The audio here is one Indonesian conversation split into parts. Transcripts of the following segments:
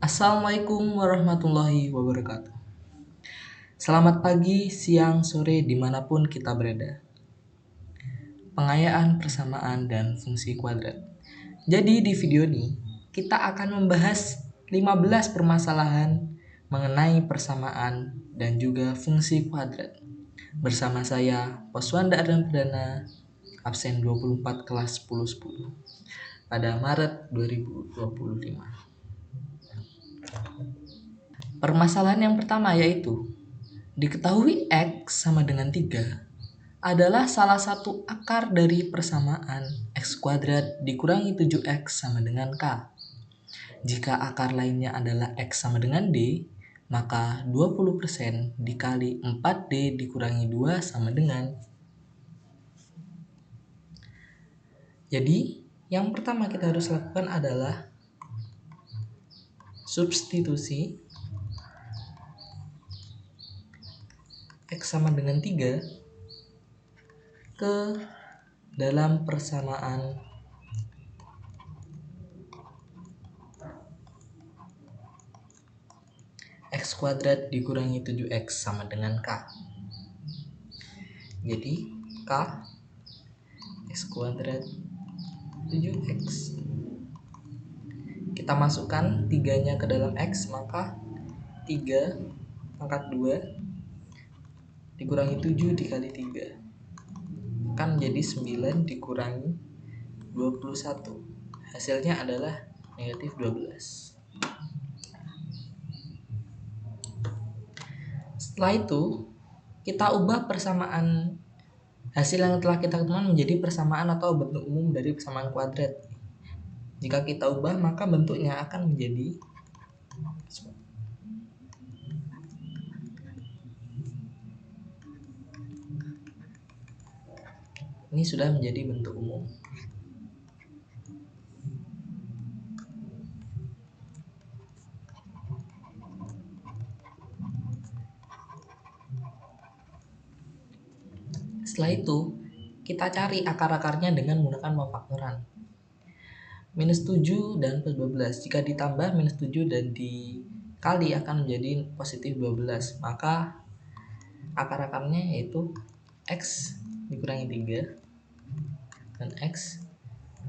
Assalamualaikum warahmatullahi wabarakatuh. Selamat pagi, siang, sore, dimanapun kita berada. Pengayaan persamaan dan fungsi kuadrat. Jadi di video ini, kita akan membahas 15 permasalahan mengenai persamaan dan juga fungsi kuadrat. Bersama saya, Poswanda Ardan Perdana, absen 24 kelas 10-10 pada Maret 2025. Permasalahan yang pertama yaitu diketahui X sama dengan 3 adalah salah satu akar dari persamaan X kuadrat dikurangi 7X sama dengan K. Jika akar lainnya adalah X sama dengan D, maka 20% dikali 4D dikurangi 2 sama dengan. Jadi, yang pertama kita harus lakukan adalah substitusi X sama dengan 3 ke dalam persamaan X kuadrat dikurangi 7X sama dengan K. Jadi, K X kuadrat 7X. Kita masukkan 3-nya ke dalam X, maka 3 pangkat 2 dikurangi 7 dikali 3 kan menjadi 9 dikurangi 21. Hasilnya adalah negatif 12. Setelah itu, kita ubah persamaan hasil yang telah kita temukan menjadi persamaan atau bentuk umum dari persamaan kuadrat. Jika kita ubah, maka bentuknya akan menjadi ini sudah menjadi bentuk umum. Setelah itu, kita cari akar-akarnya dengan menggunakan pemfaktoran. Minus 7 dan plus 12. Jika ditambah minus 7 dan dikali akan menjadi positif 12. Maka akar-akarnya yaitu X dikurangi 3 dan X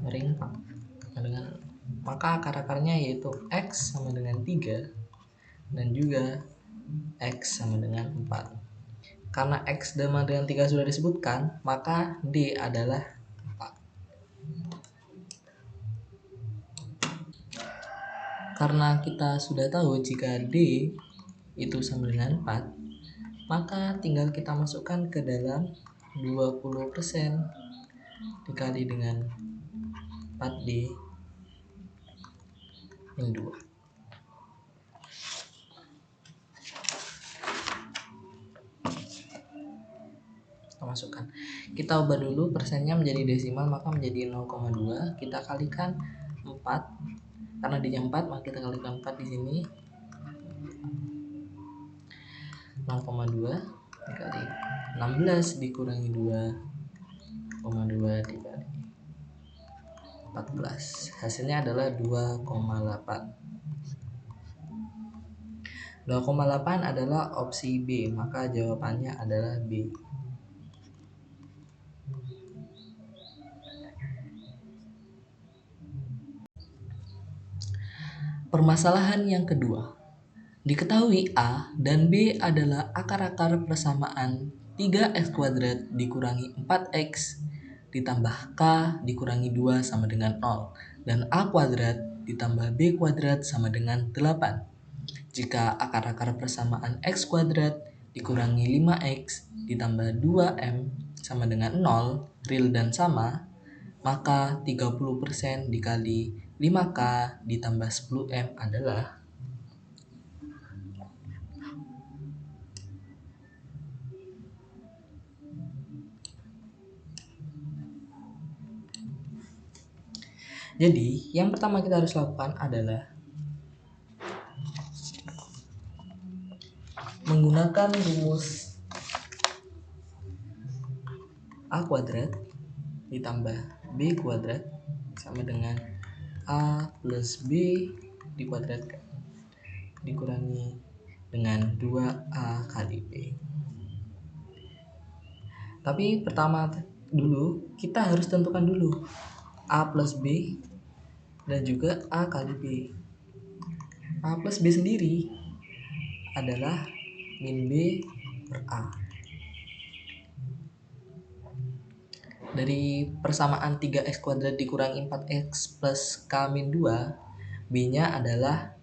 ring 4 dengan maka akar-akarnya yaitu X sama dengan 3 dan juga X sama dengan 4. Karena X sama dengan 3 sudah disebutkan, maka D adalah 4. Karena kita sudah tahu jika D itu sama dengan 4, maka tinggal kita masukkan ke dalam 20% dikali dengan 4D min 2. Kita masukkan. Kita ubah dulu persennya menjadi desimal, maka menjadi 0,2. Kita kalikan 4. Karena D-nya 4, maka kita kalikan 4 di sini. 0,2 dikali 16 dikurangi 2,2 dikali 14. Hasilnya adalah 2,8. 2,8 adalah opsi B, maka jawabannya adalah B. Permasalahan yang kedua. Diketahui A dan B adalah akar-akar persamaan 3x kuadrat dikurangi 4x ditambah K dikurangi 2 sama dengan 0 dan A kuadrat ditambah B kuadrat sama dengan 8. Jika akar-akar persamaan x kuadrat dikurangi 5x ditambah 2m sama dengan 0 real dan sama, maka 30% dikali 5k ditambah 10m adalah. Jadi, yang pertama kita harus lakukan adalah menggunakan rumus A kuadrat ditambah B kuadrat sama dengan A plus B dikuadratkan. dikurangi dengan 2A kali B. Tapi pertama dulu kita harus tentukan dulu A plus B dan juga A kali B. A plus B sendiri adalah min B per A. Dari persamaan 3x kuadrat dikurangi 4x plus K min 2, B-nya adalah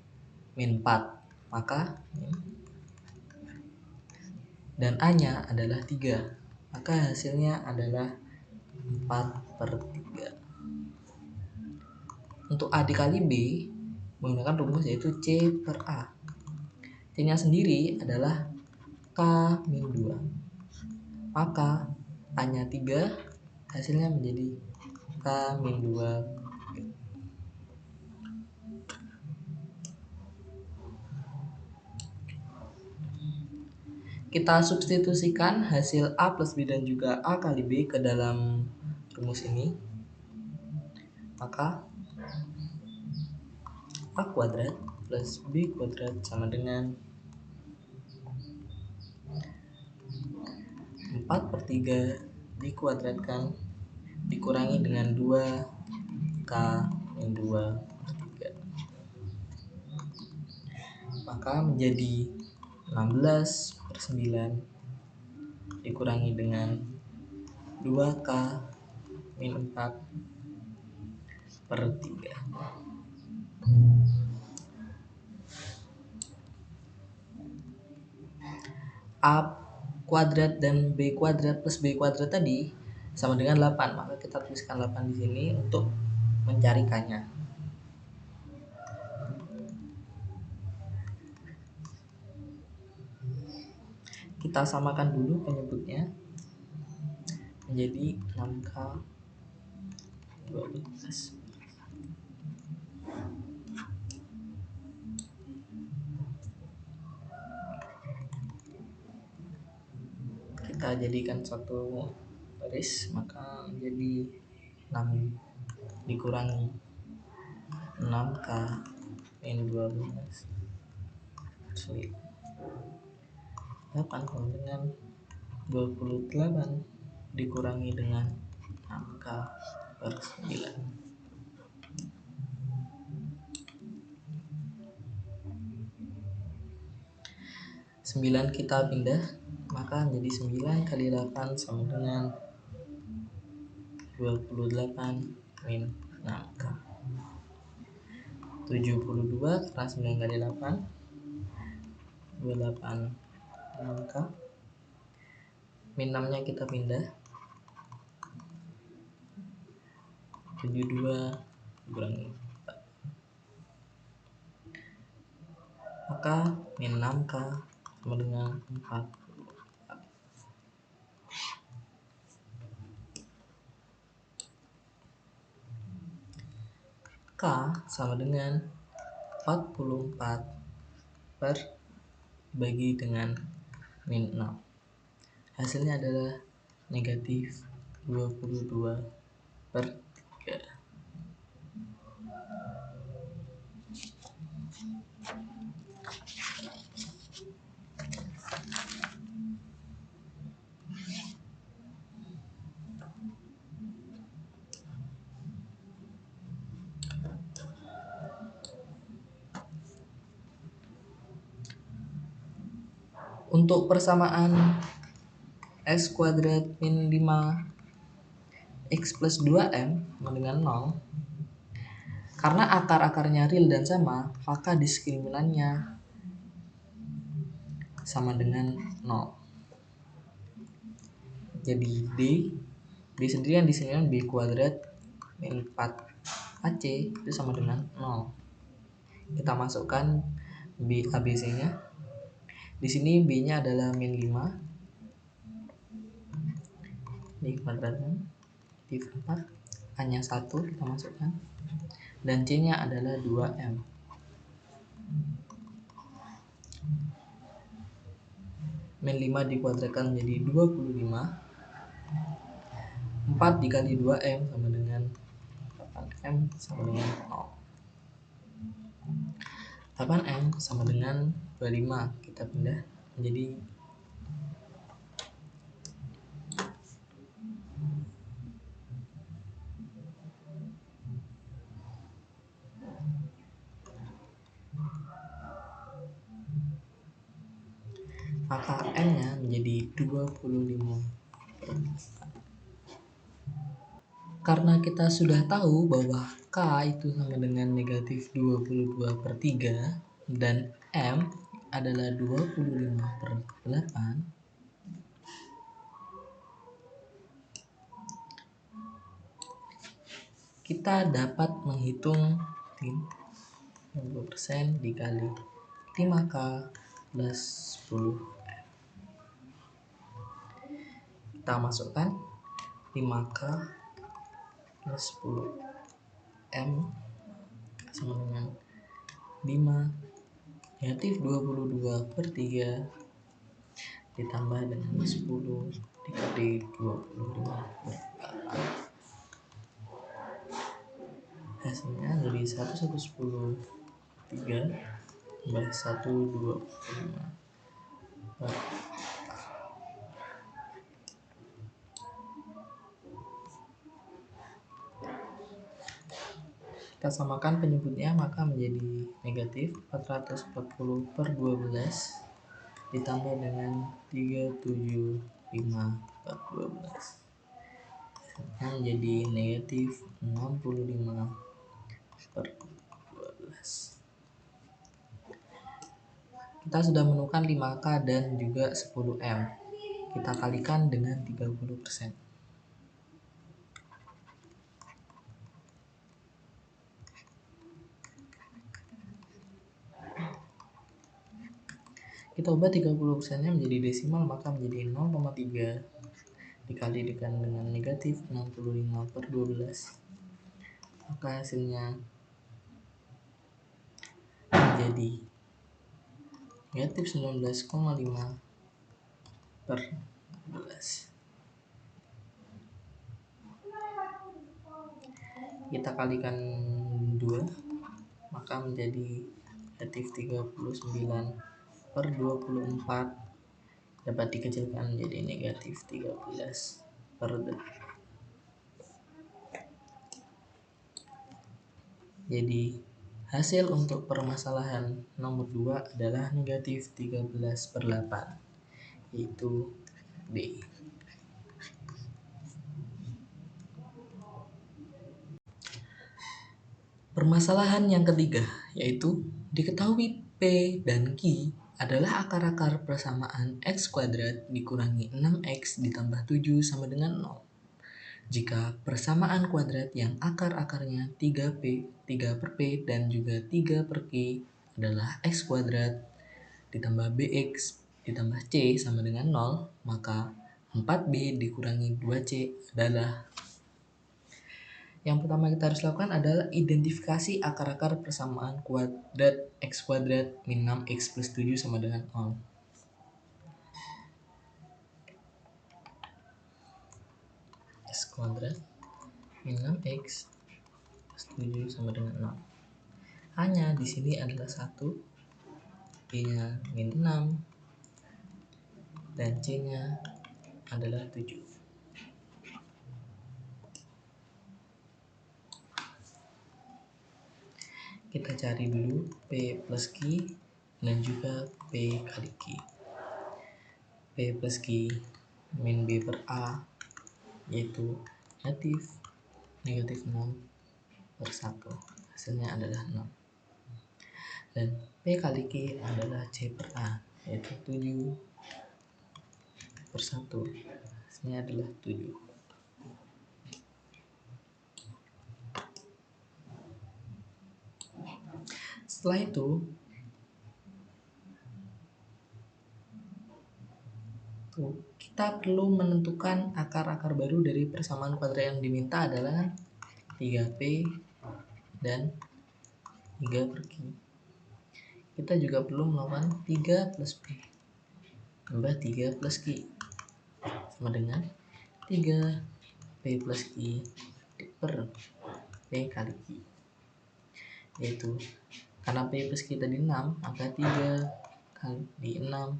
min 4. Maka dan A-nya adalah 3. Maka hasilnya adalah 4/3. Untuk A dikali B menggunakan rumus yaitu C per A. C-nya sendiri adalah K min 2. Maka A-nya 3, hasilnya menjadi K min 2. Kita substitusikan hasil A plus B dan juga A kali B ke dalam rumus ini. Maka A kuadrat plus B kuadrat sama dengan 4/3 dikuadratkan dikurangi dengan 2K min 2/3. Maka menjadi 16/9 dikurangi dengan 2K min 4/3. A kuadrat dan B kuadrat plus B kuadrat tadi sama dengan 8. Maka kita tuliskan 8 di sini untuk mencarikannya. Kita samakan dulu penyebutnya menjadi 6K 12. Kita jadikan satu baris, maka menjadi 6 dikurangi 6K min 12 sulit 8 sama dengan 28 dikurangi dengan 6K per 9. 9 kita pindah, maka menjadi 9 kali 8 sama dengan 28 min 6K. 72 karena 9 kali 8 28 6K. Min 6 nya kita pindah, 72 kurangi 4. Maka min 6K sama dengan 4. K sama dengan 44 per bagi dengan min 6. Hasilnya adalah negatif 22/3. Untuk persamaan x kuadrat min 5x plus 2m sama dengan 0, karena akar-akarnya real dan sama, maka diskriminannya sama dengan 0. Jadi D sendiri yang diskriminasi B kuadrat min 4AC itu sama dengan 0. Kita masukkan B ABC-nya. Di sini B-nya adalah min 5. D kuadratnya negatif 4. A-nya 1 kita masukkan. Dan C-nya adalah 2M. Min 5 dikuadratkan menjadi 25. 4 dikali 2M sama dengan 8M sama dengan 0. 8M sama dengan 25. Kita pindah menjadi maka N-nya menjadi 25. Karena kita sudah tahu bahwa K itu sama dengan negatif 22/3 dan M adalah 25/8, kita dapat menghitung 50% dikali 5K plus 10M. Kita masukkan 5K plus 10M sama dengan 5 negatif 22/3 ditambah dengan 10 dikali 25/8. Hasilnya jadi 1110/3 tambah 125. Kita samakan penyebutnya, maka menjadi negatif 440/12 ditambah dengan 375/12 menjadi negatif 65/12. Kita sudah menemukan 5K dan juga 10M. Kita kalikan dengan 30%. Kita ubah 30%-nya menjadi desimal, maka menjadi 0,3 dikali dengan negatif 65/12. Maka hasilnya menjadi negatif 19,5/12. Kita kalikan 2, maka menjadi negatif 39/24, dapat dikecilkan menjadi negatif 13/8. Jadi hasil untuk permasalahan nomor 2 adalah negatif 13/8, yaitu D. Permasalahan yang ketiga yaitu diketahui P dan Q adalah akar-akar persamaan x kuadrat dikurangi 6x ditambah 7 sama dengan 0. Jika persamaan kuadrat yang akar-akarnya 3P, 3/P dan juga 3/Q adalah x kuadrat ditambah bx ditambah c sama dengan 0, maka 4b dikurangi 2c adalah. Yang pertama kita harus lakukan adalah identifikasi akar-akar persamaan kuadrat x kuadrat min 6x plus 7 sama dengan 0. X kuadrat min 6x plus 7 sama dengan 0. Hanya di sini adalah 1, B-nya min 6, dan C-nya adalah 7. Kita cari dulu P plus Q dan juga P kali Q. P plus Q min B per A yaitu negatif 6/1. Hasilnya adalah 6. Dan P kali Q adalah C per A yaitu 7/1. Hasilnya adalah 7. Setelah itu kita perlu menentukan akar-akar baru dari persamaan kuadrat yang diminta adalah 3P dan 3/Q. Kita juga perlu melakukan 3 plus P tambah 3 plus Q sama dengan 3P plus Q per P kali Q, yaitu Karena P plus Q tadi 6, maka 3 kali 6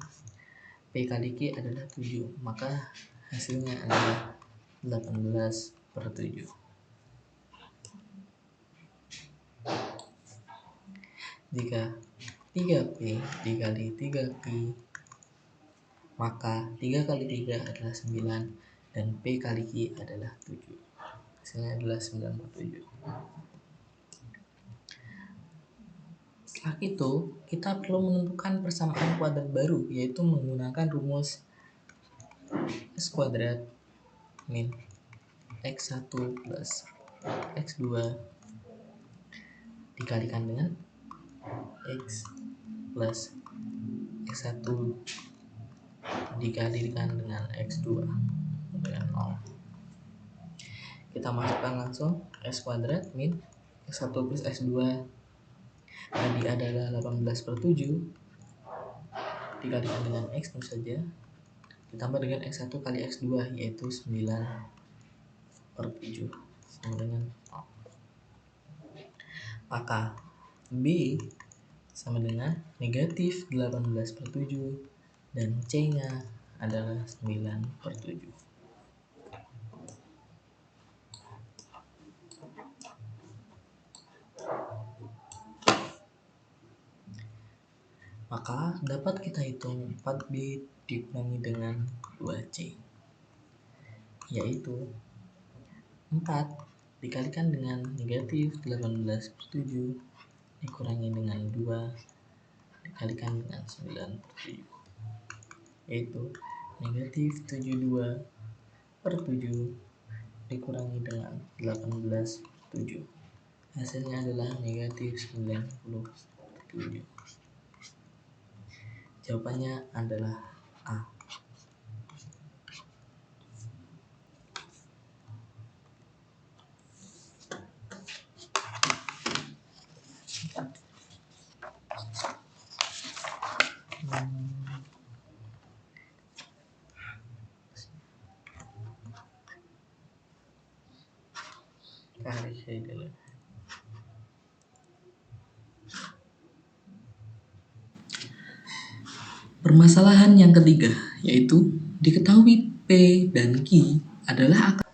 P kali Q adalah 7, maka hasilnya adalah 18/7. Jika 3P dikali 3Q, maka 3 kali 3 adalah 9 dan P kali Q adalah 7. Hasilnya adalah 9/7. Setelah itu, kita perlu menentukan persamaan kuadrat baru, yaitu menggunakan rumus x kuadrat min x1 plus x2 dikalikan dengan x plus x1 dikalikan dengan x2 dengan 0. Kita masukkan langsung x kuadrat min x1 plus x2 tadi adalah 18/7 dikalikan dengan x tentu saja, ditambah dengan x1 kali x2 yaitu 9/7 sama dengan 0. Maka B sama dengan negatif 18/7 dan C nya adalah 9/7. Maka dapat kita hitung 4B dikurangi dengan 2C, yaitu 4 dikalikan dengan negatif 18/7 dikurangi dengan 2 dikalikan dengan 9/7, yaitu negatif 72/7 dikurangi dengan 18/7. Hasilnya adalah negatif 90/7. Jawabannya adalah A. Permasalahan yang ketiga, yaitu diketahui P dan Q adalah akar.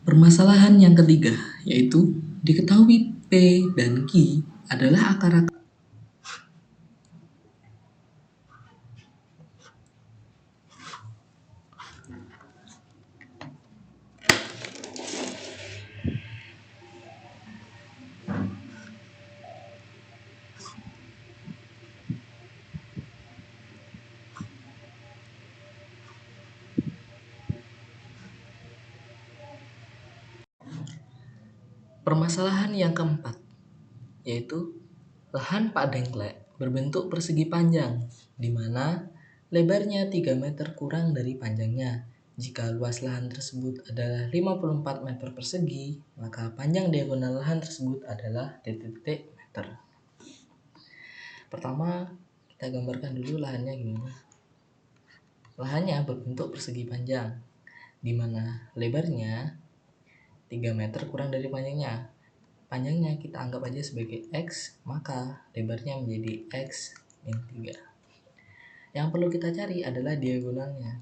Permasalahan yang ketiga, yaitu diketahui P dan Q adalah akar-akar. Permasalahan yang keempat, yaitu lahan Pak Dengklek berbentuk persegi panjang, di mana lebarnya 3 meter kurang dari panjangnya. Jika luas lahan tersebut adalah 54 meter persegi, maka panjang diagonal lahan tersebut adalah titik-titik meter. Pertama, kita gambarkan dulu lahannya gimana. Lahannya berbentuk persegi panjang, di mana lebarnya 3 meter kurang dari panjangnya. Panjangnya kita anggap aja sebagai X, maka lebarnya menjadi X min 3. Yang perlu kita cari adalah diagonalnya.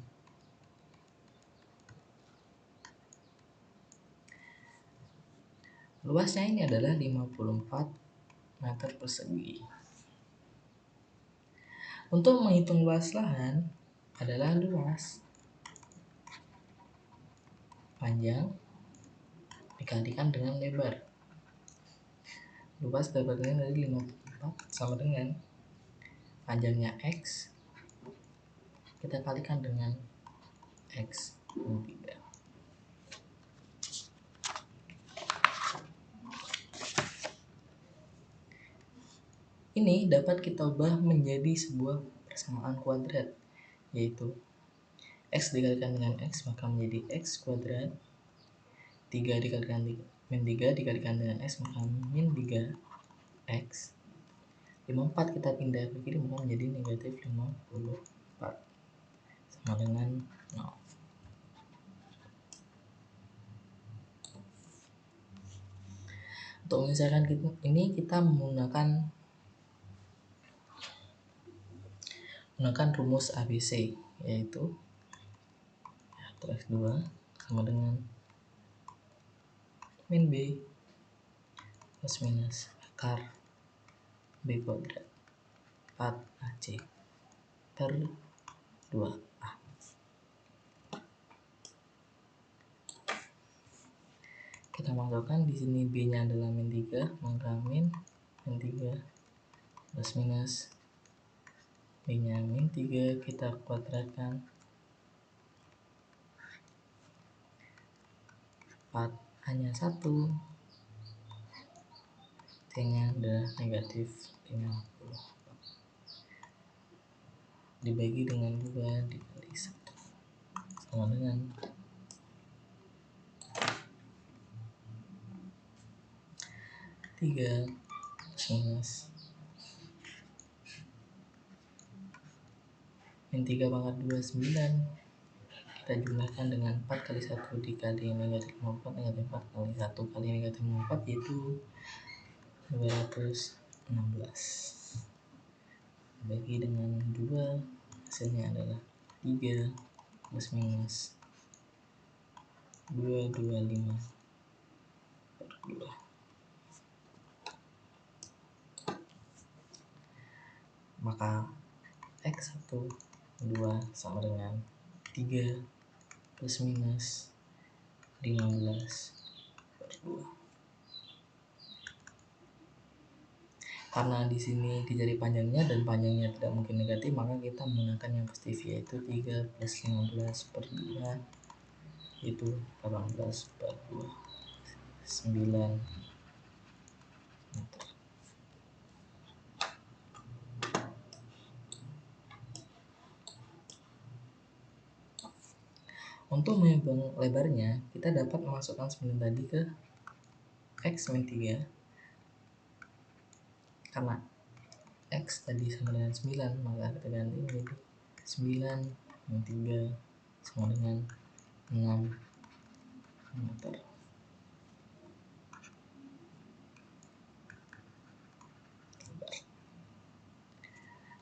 Luasnya ini adalah 54 meter persegi. Untuk menghitung luas lahan adalah luas panjang dikalikan dengan lebar. Luas lebarnya dari 54 sama dengan panjangnya X, kita kalikan dengan X min 3. Ini dapat kita ubah menjadi sebuah persamaan kuadrat, yaitu X dikalikan dengan X maka menjadi X kuadrat. 3 dikalikan min 3 dikalikan dengan X maka min 3X. 54 kita pindah ke kiri maka menjadi negatif 54 sama dengan 0. Untuk menyelesaikan ini kita menggunakan rumus ABC, yaitu X 2 sama dengan min B plus minus akar B kuadrat 4AC per 2A. Kita masukkan di sini B-nya adalah min 3, maka min 3 plus minus B-nya min 3 kita kuadratkan 4 hanya 1, T-nya adalah negatif 50 dibagi dengan 2 dikali 1 sama dengan 3 plus minus min 3 pangkat 2 9. Kita jumlahkan dengan 4 kali 1 dikali negatif 54 negatif 4 kali 1 kali negatif 54 yaitu 216 bagi dengan 2 hasilnya adalah 3 plus minus 225 per 2. Maka X1 2 sama dengan 3 plus minus 15 per 2. Karena di sini dicari panjangnya dan panjangnya tidak mungkin negatif, maka kita menggunakan yang positif yaitu 3 plus 15 per 2 itu 18 per 2 9 meter. Untuk menghitung lebarnya, kita dapat memasukkan 9 tadi ke X min 3 karena X tadi sama dengan 9, maka kita ganti menjadi 9 min 3 sama dengan 6 meter.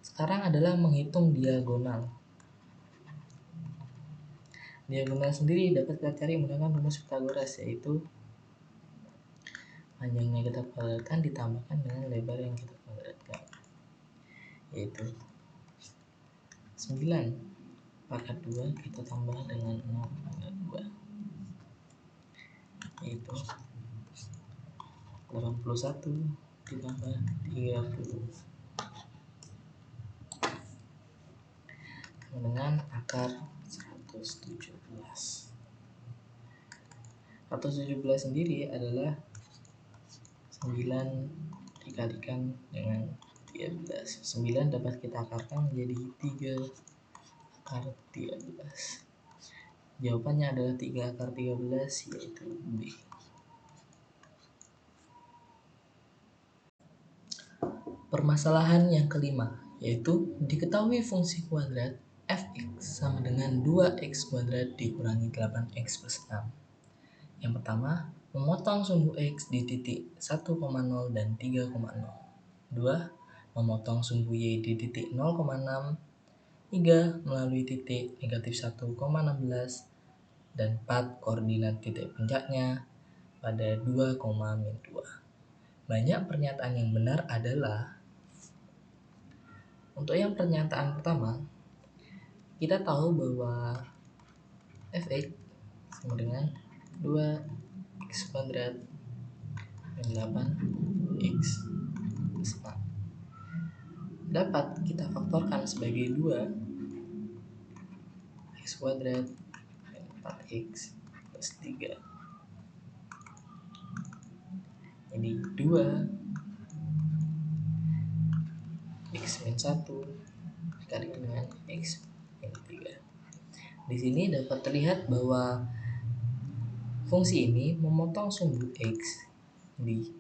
Sekarang adalah menghitung diagonal. Diagonal sendiri dapat kita cari menggunakan rumus Pythagoras, yaitu panjangnya kita kuadratkan ditambahkan dengan lebar yang kita kuadratkan, yaitu 9 pangkat 2 kita tambah dengan 6 pangkat 2 yaitu 81 ditambah 30 dengan akar 117. 117 sendiri adalah 9 dikalikan dengan 13. 9 dapat kita akarkan menjadi 3 akar 13. Jawabannya adalah 3 akar 13 yaitu B. Permasalahan yang kelima yaitu diketahui fungsi kuadrat f(x) sama dengan 2x kuadrat dikurangi 8x plus 6. Yang pertama, memotong sumbu x di titik 1,0 dan 3,0. 2. Memotong sumbu y di titik 0,6. 3. Melalui titik negatif 1,16. Dan 4. Koordinat titik puncaknya pada 2,-2. Banyak pernyataan yang benar adalah untuk yang pernyataan pertama, kita tahu bahwa f(x) sama dengan 2x kuadrat min 8x plus 4 dapat kita faktorkan sebagai 2x kuadrat min 4x plus 3. Jadi 2x min 1 dikalikan dengan x min 3. Di sini dapat terlihat bahwa fungsi ini memotong sumbu X di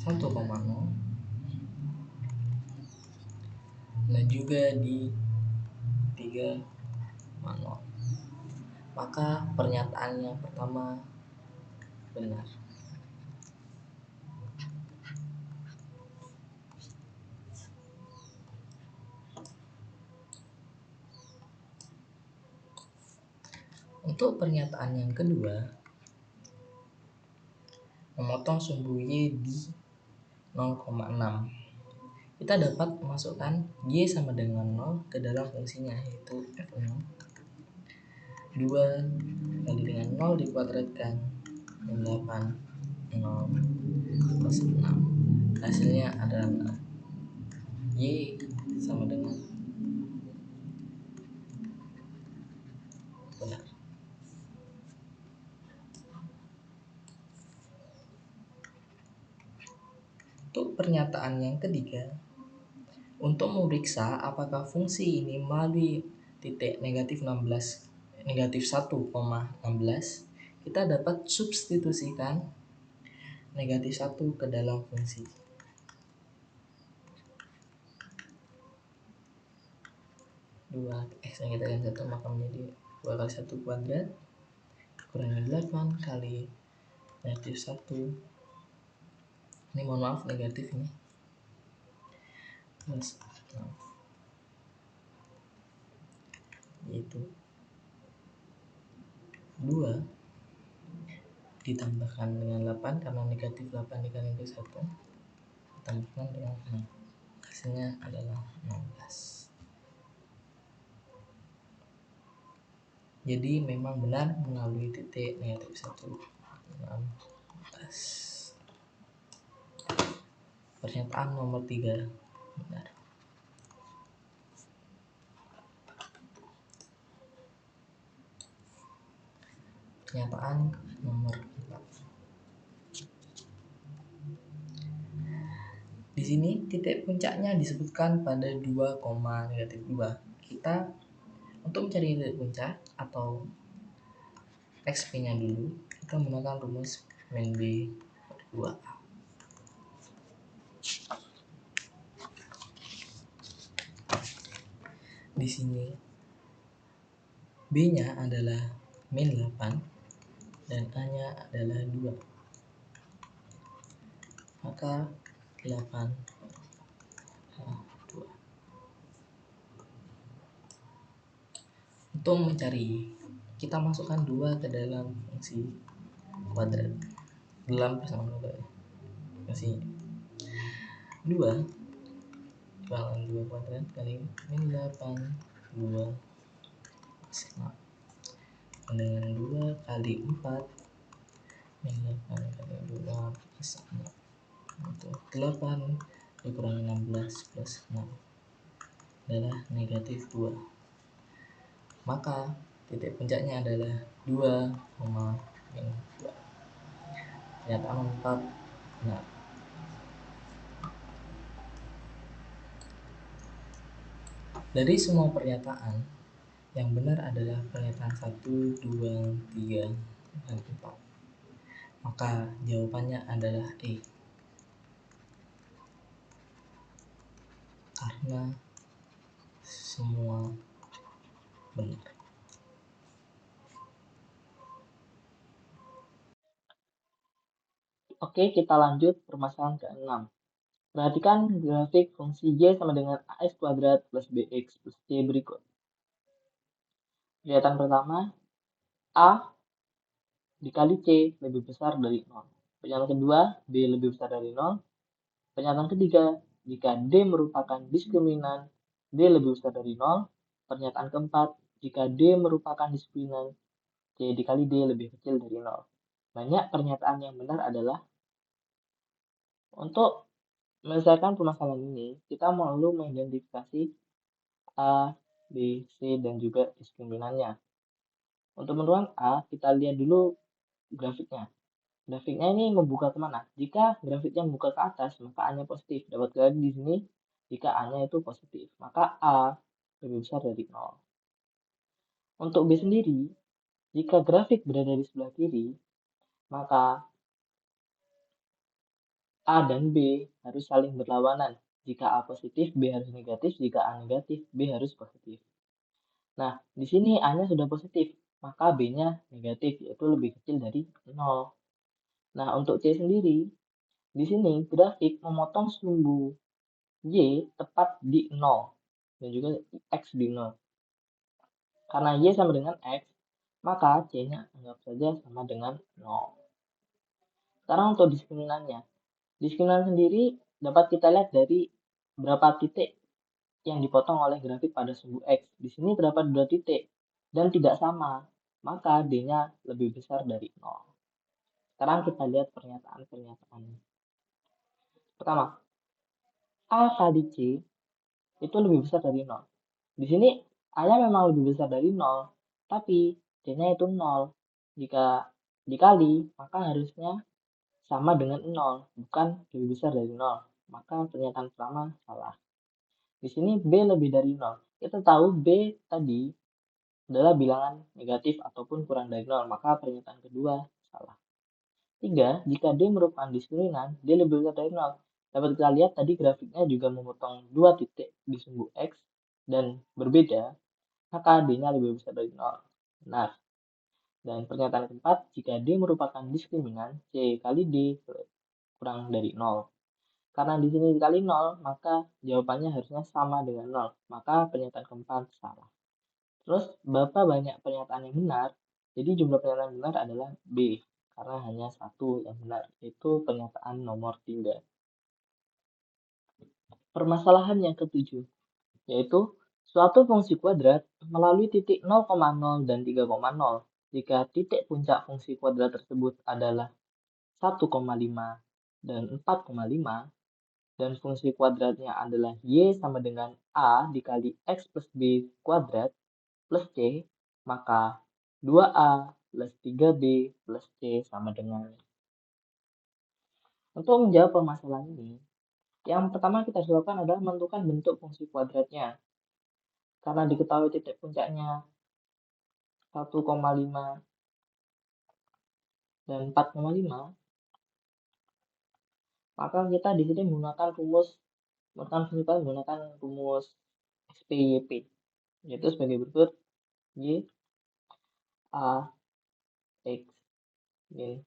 1,0 dan juga di 3,0. Maka pernyataan yang pertama benar. Untuk pernyataan yang kedua, memotong sumbu Y di 0,6. Kita dapat memasukkan Y sama dengan 0 ke dalam fungsinya, yaitu F0 2 kali dengan 0 dikuadratkan 8 0 plus 6. Hasilnya adalah Y sama dengan benar. Untuk pernyataan yang ketiga, untuk memeriksa apakah fungsi ini melalui titik negatif 1,16, kita dapat substitusikan negatif 1 ke dalam fungsi. 2 X yang kita kan 1 maka menjadi 2 kali 1 kuadrat kurangi 8 kali negatif 1. Ini mohon maaf negatif ini. Plus 6. Yaitu 2 ditambahkan dengan 8 karena negatif 8 dikali 1 ditambahkan dengan 6. Hasilnya adalah 16. Jadi memang benar melalui titik negatif 1. 16. Pernyataan nomor 3 benar. Pernyataan nomor 4. Di sini titik puncaknya disebutkan pada 2,-2. Kita untuk mencari titik puncak atau XP-nya dulu, kita menggunakan rumus min B 2. Di sini B-nya adalah min 8 dan A-nya adalah 2. Maka 8 2. Untuk mencari, kita masukkan 2 ke dalam fungsi kuadrat dalam persamaan kuadrat. Fungsi 2 dibagi 2 kuadrat kali min 8 2 dengan 2 kali 4 min 8 kali 2 plus 6 itu 8 dikurangi 16 plus 6 adalah negatif 2. Maka titik puncaknya adalah 2, min 2. Pernyataan 4 benar. Dari semua pernyataan, yang benar adalah pernyataan 1, 2, 3, dan 4. Maka jawabannya adalah E. Karena semua benar. Oke, kita lanjut permasalahan ke-6. Perhatikan grafik fungsi Y sama dengan AX kuadrat plus BX plus C berikut. Pernyataan pertama, A dikali C lebih besar dari 0. Pernyataan kedua, B lebih besar dari 0. Pernyataan ketiga, jika D merupakan diskriminan, D lebih besar dari 0. Pernyataan keempat, jika D merupakan diskriminan, C dikali D lebih kecil dari 0. Banyak pernyataan yang benar adalah untuk menyelesaikan permasalahan ini, kita perlu mengidentifikasi A, B, C, dan juga diskriminannya. Untuk menentukan A, kita lihat dulu grafiknya. Grafiknya ini membuka kemana? Jika grafiknya membuka ke atas, maka A-nya positif. Dapat lihat di sini, jika A-nya itu positif, maka A lebih besar dari 0. Untuk B sendiri, jika grafik berada di sebelah kiri, maka A dan B harus saling berlawanan. Jika A positif, B harus negatif. Jika A negatif, B harus positif. Nah, di sini A-nya sudah positif, maka B-nya negatif, yaitu lebih kecil dari 0. Nah, untuk C sendiri, di sini grafik memotong sumbu Y tepat di 0 dan juga X di 0. Karena Y sama dengan X, maka C-nya anggap saja sama dengan 0. Sekarang untuk diskriminannya. Diskriminan sendiri dapat kita lihat dari berapa titik yang dipotong oleh grafik pada sumbu X. Di sini terdapat 2 titik dan tidak sama, maka D-nya lebih besar dari 0. Sekarang kita lihat pernyataan-pernyataannya. Pertama, A kali C itu lebih besar dari 0. Di sini A-nya memang lebih besar dari 0, tapi C-nya itu 0. Jika dikali, maka harusnya sama dengan 0, bukan lebih besar dari 0. Maka pernyataan pertama salah. Di sini B lebih dari 0. Kita tahu B tadi adalah bilangan negatif ataupun kurang dari 0, maka pernyataan kedua salah. 3. Jika D merupakan diskriminan, D lebih besar dari 0. Dapat kita lihat tadi grafiknya juga memotong 2 titik di sumbu X dan berbeda, maka D-nya lebih besar dari 0. Benar. Dan pernyataan keempat, jika D merupakan diskriminan, C kali D kurang dari 0. Karena di sini dikali 0, maka jawabannya harusnya sama dengan 0. Maka pernyataan keempat salah. Terus, Bapak banyak pernyataan yang benar, jadi jumlah pernyataan benar adalah B. Karena hanya satu yang benar, yaitu pernyataan nomor 3. Permasalahan yang ketujuh, yaitu suatu fungsi kuadrat melalui titik 0,0 dan 3,0. Jika titik puncak fungsi kuadrat tersebut adalah 1,5 dan 4,5, dan fungsi kuadratnya adalah Y sama dengan A dikali X plus B kuadrat plus C, maka 2A plus 3B plus C sama dengan. Untuk menjawab permasalahan ini, yang pertama kita harus lakukan adalah menentukan bentuk fungsi kuadratnya. Karena diketahui titik puncaknya 1,5 dan 4,5, maka kita di sini menggunakan rumus SPYP, yaitu sebagai berikut: Y A X min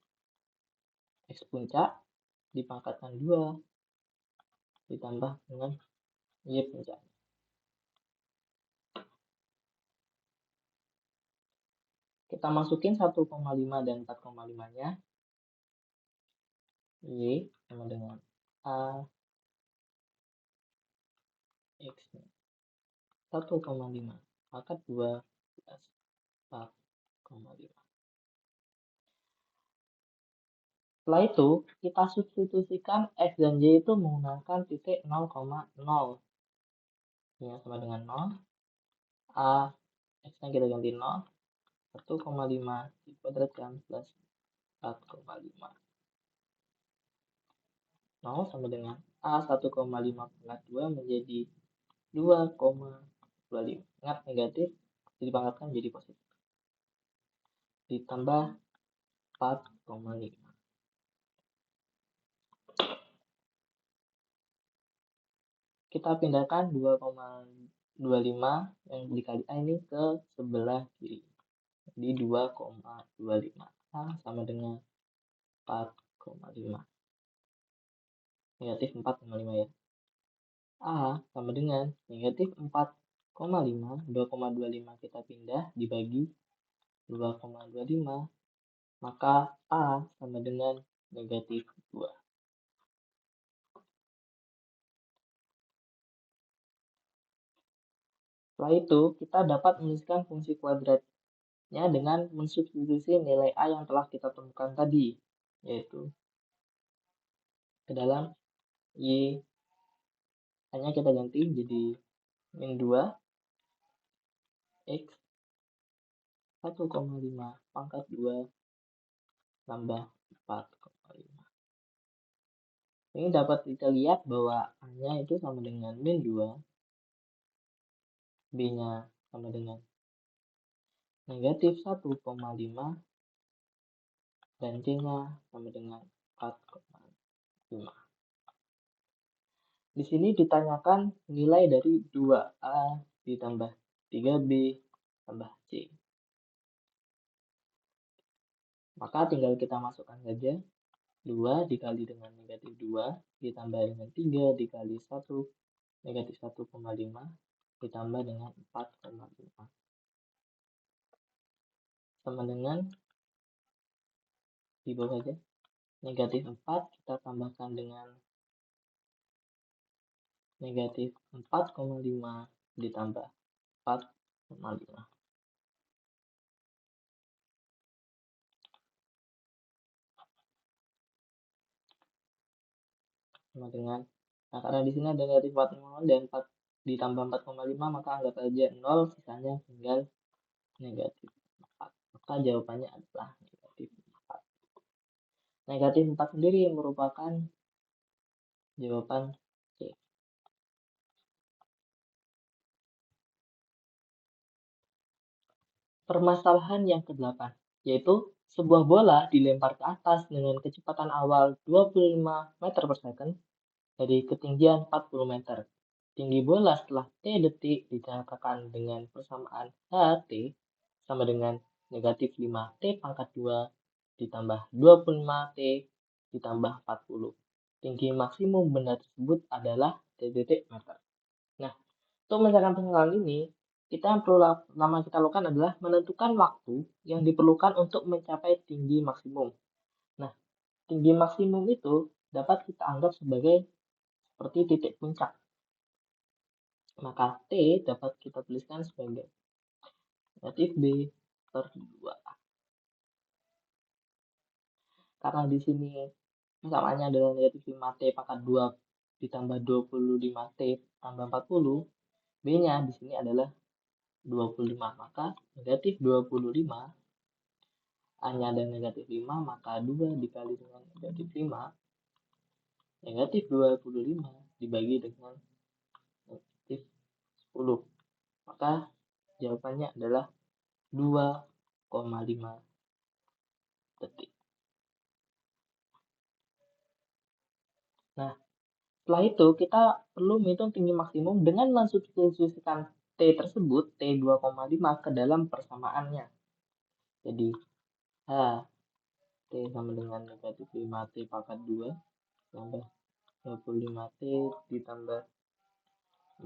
X puncak dipangkatkan 2 ditambah dengan Y puncak. Kita masukin 1,5 dan 4,5-nya. Y sama dengan A X 1,5 maka 2 plus 4,5. Setelah itu, kita substitusikan X dan Y itu menggunakan titik 0,0. Ya, sama dengan 0. A, X-nya kita ganti 0. 1,5 dikuadratkan plus 4,5. 0 sama dengan A 1,5 pangkat 2 menjadi 2,25. Ingat negatif, dipangkatkan menjadi positif. Ditambah 4,5. Kita pindahkan 2,25 yang dikali A ini ke sebelah kiri. Jadi 2,25. A sama dengan 4,5. Negatif 4,5 ya. A sama dengan negatif 4,5. 2,25 kita pindah dibagi 2,25. Maka A sama dengan negatif 2. Setelah itu, kita dapat menuliskan fungsi kuadratnya dengan mensubstitusi nilai A yang telah kita temukan tadi, yaitu ke dalam Y, hanya kita ganti jadi min 2 X 1,5 pangkat 2 tambah 4,5. Ini dapat kita lihat bahwa A-nya itu sama dengan min 2, B-nya sama dengan negatif 1,5 dan C-nya sama dengan 4,5. Di sini ditanyakan nilai dari 2A ditambah 3B tambah C. Maka tinggal kita masukkan saja 2 dikali dengan negatif 2 ditambah dengan 3 dikali 1 negatif 1,5 ditambah dengan 4,5 sama dengan di bawah saja negatif 4 kita tambahkan dengan negatif 4,5 ditambah 4,5 sama dengan, nah karena di sini ada negatif 4,5 dan 4 ditambah 4,5 maka anggap saja 0, sisanya tinggal negatif 4. Maka jawabannya adalah negatif 4. Negatif 4 sendiri merupakan jawaban C. Permasalahan yang ke-8, yaitu sebuah bola dilempar ke atas dengan kecepatan awal 25 meter per second dari ketinggian 40 meter. Tinggi bola setelah T detik dinyatakan dengan persamaan HT sama dengan negatif 5T pangkat 2 ditambah 25T ditambah 40. Tinggi maksimum benda tersebut adalah T detik meter. Nah, untuk menyelesaikan persoalan ini, kita yang perlu kita lakukan adalah menentukan waktu yang diperlukan untuk mencapai tinggi maksimum. Nah, tinggi maksimum itu dapat kita anggap sebagai seperti titik puncak. Maka T dapat kita tuliskan sebagai negatif B per 2. Karena di sini persamaannya adalah negatif 5T pangkat 2 ditambah 25T tambah 40, B-nya di sini adalah 25. Maka negatif 25, A-nya ada negatif 5, maka 2 dikali dengan negatif 5, negatif 25 dibagi dengan negatif 10. Maka jawabannya adalah 2,5 detik. Nah, setelah itu kita perlu menghitung tinggi maksimum dengan mensubstitusikan T tersebut, T 2,5 ke dalam persamaannya. Jadi, H T sama dengan negatif 5T pangkat 2 tambah 25T ditambah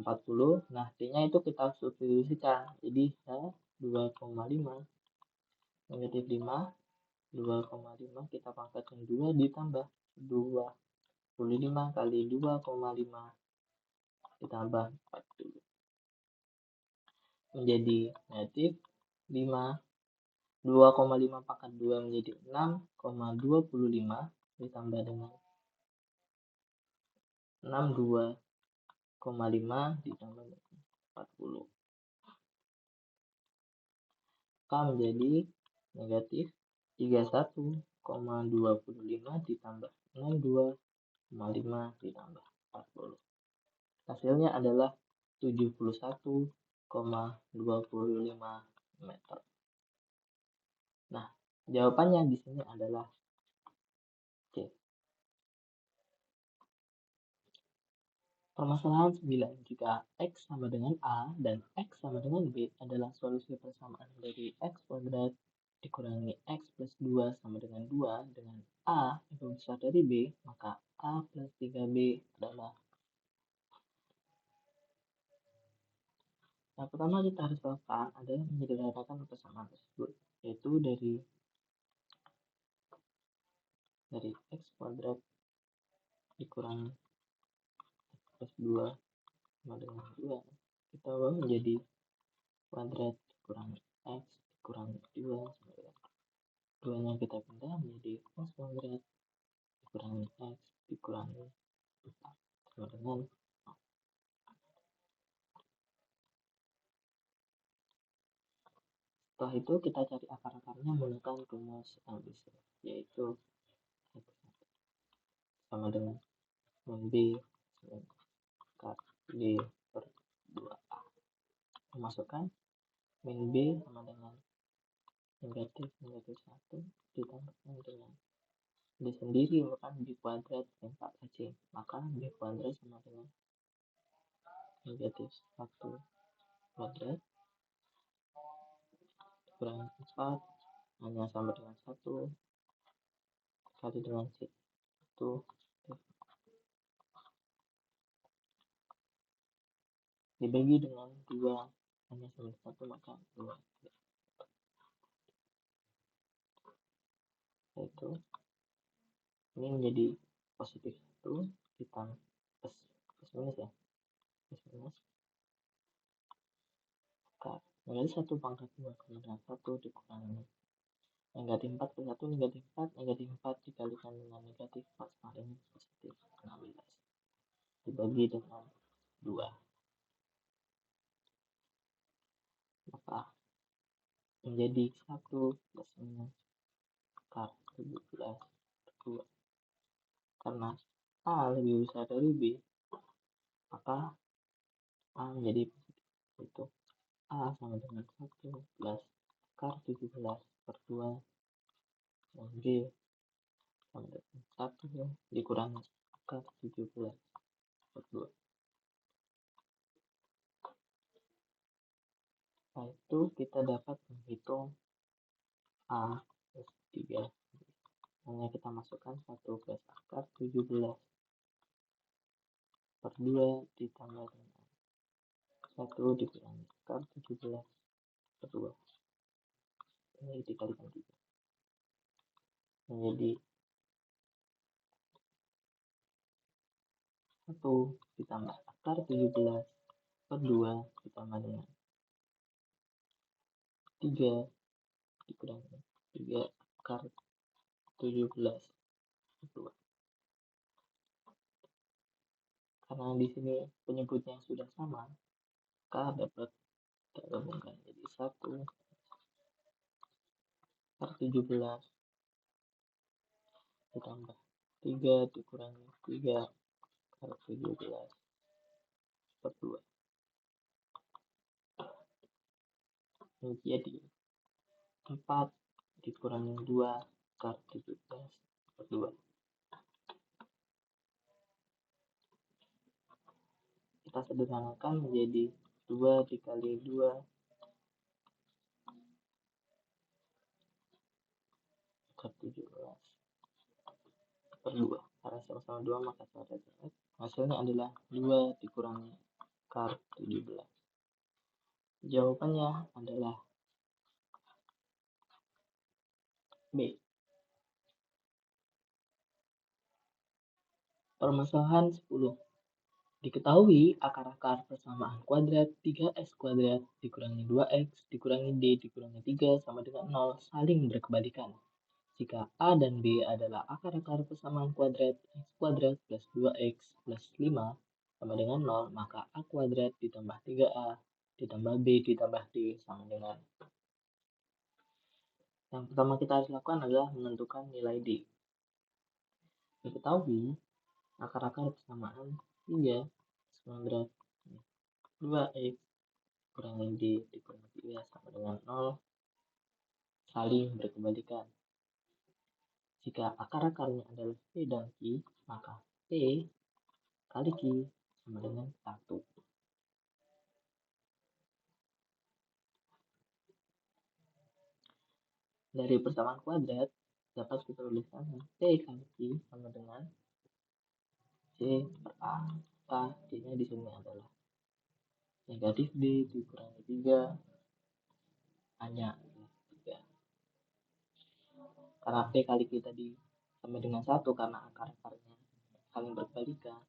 40. Nah, T-nya itu kita substitusikan. Jadi, H 2,5 negatif 5, 2,5 kita pangkatkan 2 ditambah 25 kali 2,5 ditambah 40. Menjadi negatif 5, 2,5 pangkat 2 menjadi 6,25 ditambah dengan 62,5 ditambah dengan 40. Maka menjadi negatif 31,25 ditambah 62,5 ditambah 40. Hasilnya adalah 71,25 meter. Nah, jawabannya di sini adalah C. Permasalahan 9. Jika X sama dengan A dan X sama dengan B adalah solusi persamaan dari X kuadrat dikurangi X plus 2 sama dengan 2 dengan A lebih besar dari B, maka A plus 3B adalah. Yang pertama kita harus lakukan adalah menyederhanakan persamaan tersebut, yaitu dari X kuadrat dikurangi X plus 2 sama dengan 2 kita ubah menjadi kuadrat dikurangi X dikurangi 2 sama dengan 2 nya kita pindah menjadi X kuadrat dikurangi X dikurangi 4 sama dengan 0. Setelah itu kita cari akar-akarnya menggunakan rumus ambisi, yaitu X sama dengan min B akar D per 2A. Memasukkan min B sama dengan negatif 1 ditambahkan dengan D sendiri merupakan B kuadrat dan 4AC, maka B kuadrat sama dengan negatif 1 kuadrat kurang 4 hanya sama dengan 1 kali dengan C 1 dibagi dengan 2 hanya sama dengan 1, maka 2. Itu ini menjadi positif 1 ditambah plus minus ya, plus minus negatif 1 pangkat 2 kemudian 1 dikurangi negatif 4 plus 1 negatif 4, negatif 4 dikalikan dengan negatif 4 sama dengan positif 16 dibagi dengan 2, maka menjadi 1 plus minus akar 17 per 2. Karena A lebih besar dari B, maka A menjadi positif, yaitu A sama dengan 1 plus akar 17 per 2 dan B sama dengan 1 dikurangi akar 17 per 2. Setelah itu kita dapat menghitung A plus 3. Hanya kita masukkan 1 plus akar 17 per 2 ditambah dengan 1 dikurangi akar 17 per 2. Ini dikalikan 3. Menjadi 1 ditambah akar 17 per 2 ditambah dengan 3 dikurangi 3 akar 17 per 2. Karena di sini penyebutnya sudah sama, maka dapat kita gabungkan jadi 1 akar 17 ditambah 3 dikurangi 3 akar 17 per 2 menjadi 4 dikurangi 2 akar 17 per 2. Kita sederhanakan menjadi 2 dikali 2 akar 17 per 2. Karena sama-sama 2 maka coret. Hasilnya adalah 2 dikurangi akar 17. Jawabannya adalah B. Permasalahan 10. Diketahui akar-akar persamaan kuadrat 3x kuadrat dikurangi 2x dikurangi d dikurangi 3 sama dengan 0 saling berkebalikan. Jika A dan B adalah akar-akar persamaan kuadrat x kuadrat plus 2x plus 5 sama dengan 0, maka A kuadrat ditambah 3A ditambah B ditambah D sama dengan. Yang pertama kita harus lakukan adalah menentukan nilai D. Diketahui akar-akar persamaan 3 kuadrat 2x kurangi D dikurangi 3 sama dengan 0 saling berkebalikan. Jika akar-akarnya adalah P dan Q, maka P kali Q sama dengan 1. Dari persamaan kuadrat dapat kita tuliskan P kali Q sama dengan C per A. Maka D-nya di sini adalah negatif D dikurangi 3 hanya 3. Karena P kali Q tadi sama dengan 1 karena akar-akarnya saling berbalikan.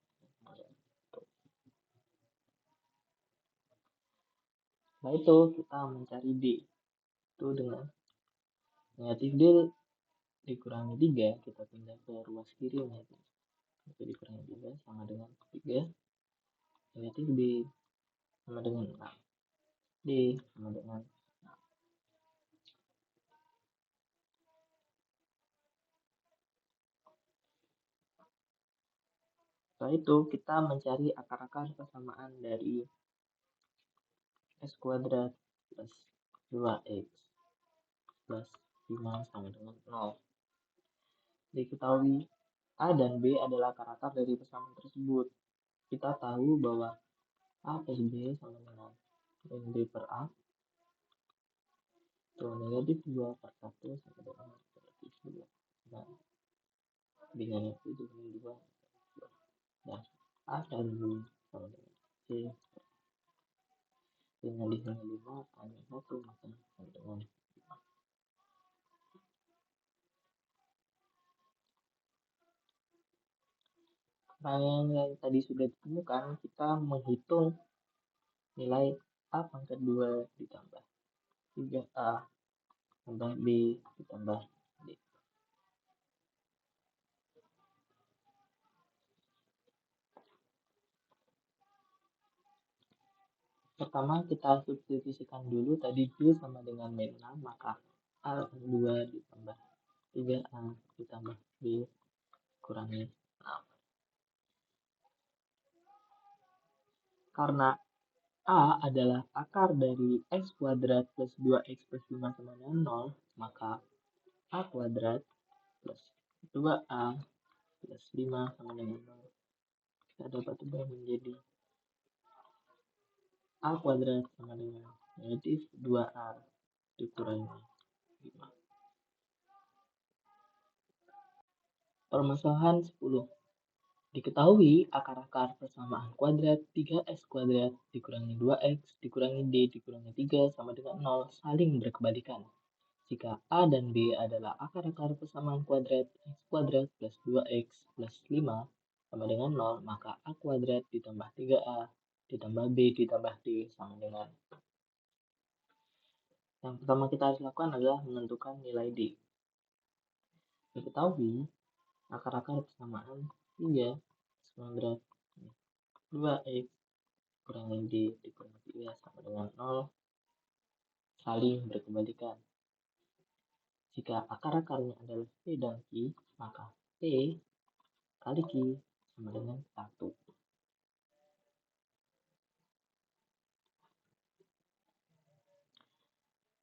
Nah itu kita mencari D itu dengan negatif D dikurangi 3 kita pindah ke ruas kiri negatif itu dikurangi 3 sama dengan 3 negatif D sama dengan 6 D sama dengan 6. Setelah itu kita mencari akar-akar persamaan dari x kuadrat plus 2x plus 5 sama dengan 0. Diketahui A dan B adalah akar-akar dari persamaan tersebut. Kita tahu bahwa A plus B sama dengan min B per A atau negatif 2 per 1 sama dengan negatif 2. Nah, dengan itu dengan 2. Dan A dan B sama dengan C dengan di sini 5 hanya 1 maka sama dengan 5. Nah, yang tadi sudah ditemukan, kita menghitung nilai A pangkat 2 ditambah 3A tambah B ditambah D. Pertama kita substitusikan dulu tadi B sama dengan min 6, maka A 2 ditambah 3A ditambah B kurangi 6. Karena A adalah akar dari X kuadrat plus 2X plus 5 sama dengan 0, maka A kuadrat plus 2A plus 5 sama dengan 0. Kita dapat ubah menjadi A kuadrat sama dengan negatif 2A dikurangi 5. Permasalahan 10. Diketahui akar-akar persamaan kuadrat 3x kuadrat dikurangi 2x dikurangi d dikurangi 3 sama dengan 0 saling berkebalikan. Jika A dan B adalah akar-akar persamaan kuadrat x kuadrat plus 2x plus 5 sama dengan 0, maka A kuadrat ditambah 3A ditambah B ditambah D sama dengan. Yang pertama kita harus lakukan adalah menentukan nilai D. Diketahui akar-akar persamaan 3 kuadrat 2x kurangi D dikurangi 3 sama dengan 0 saling berkebalikan. Jika akar-akarnya adalah P dan Q, maka P kali Q sama dengan 1.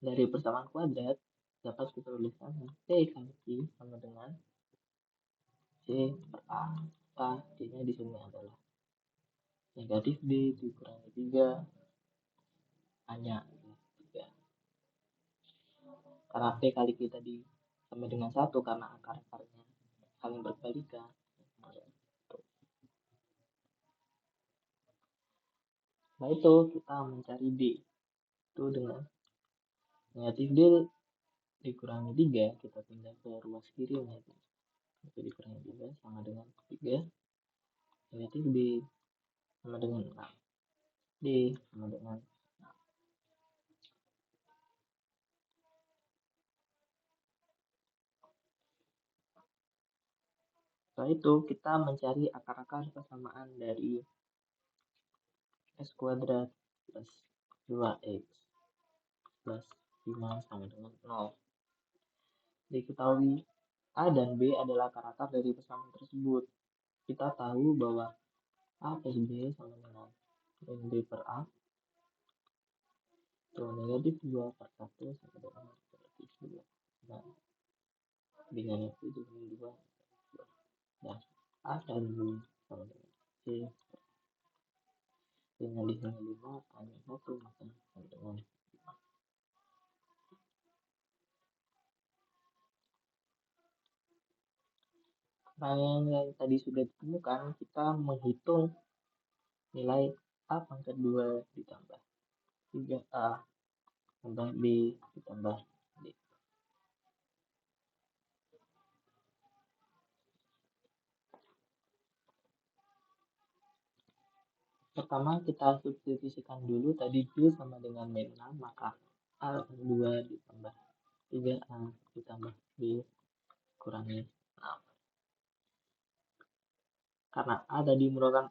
Dari persamaan kuadrat dapat kita tuliskan P kali Q sama dengan C per A. Maka D-nya di sini adalah negatif D dikurangi 3 hanya 3. Karena P kali Q tadi sama dengan 1 karena akar-akarnya saling berbalikan. Nah itu kita mencari D itu dengan negatif D dikurangi 3 kita pindah ke ruas kiri negatif itu dikurangi 3 sama dengan 3 negatif D sama dengan 6 D sama dengan 6. Setelah itu kita mencari akar-akar persamaan dari x kuadrat plus 2x plus 5 sama dengan 0. Diketahui A dan B adalah akar-akar dari persamaan tersebut. Kita tahu bahwa A plus B sama dengan min B per A atau negatif 2 per 1 sama dengan negatif 2. Nah, dengan itu dengan 2. Dan A dan B sama dengan C dengan di sini 5 hanya 1 maka sama dengan 5. Nah, yang tadi sudah ditemukan, kita menghitung nilai A pangkat 2 ditambah 3A tambah B ditambah D. Pertama kita substitusikan dulu tadi B sama dengan min 6, maka A 2 ditambah 3A ditambah B kurangi 6. Karena A tadi merupakan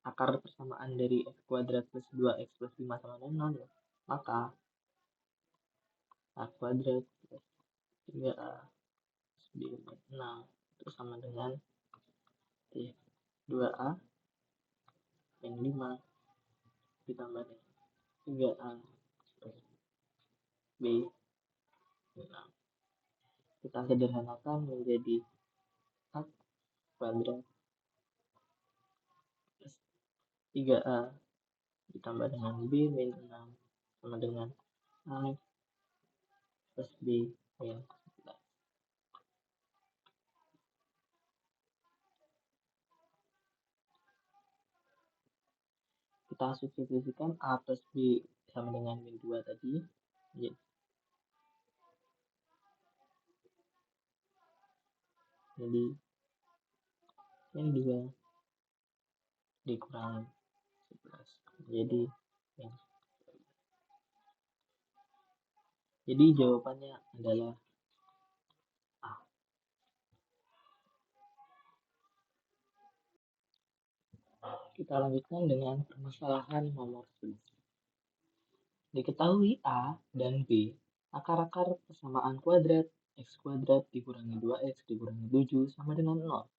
akar persamaan dari x kuadrat plus 2x plus 5 sama dengan 0, maka A kuadrat plus 3A plus B plus 6 itu sama dengan 2A min 5 ditambah dengan 3A plus B 6. Kita sederhanakan menjadi 4 kuadrat plus 3A ditambah dengan B min 6 sama dengan A plus B min 11. Kita substitusikan A plus B sama dengan min 2 tadi. Jadi min 2 dikurangi 11. Jadi jawabannya adalah A. Kita lanjutkan dengan permasalahan nomor 11. Diketahui A dan B akar-akar persamaan kuadrat x kuadrat dikurangi 2x dikurangi 7 sama dengan 0.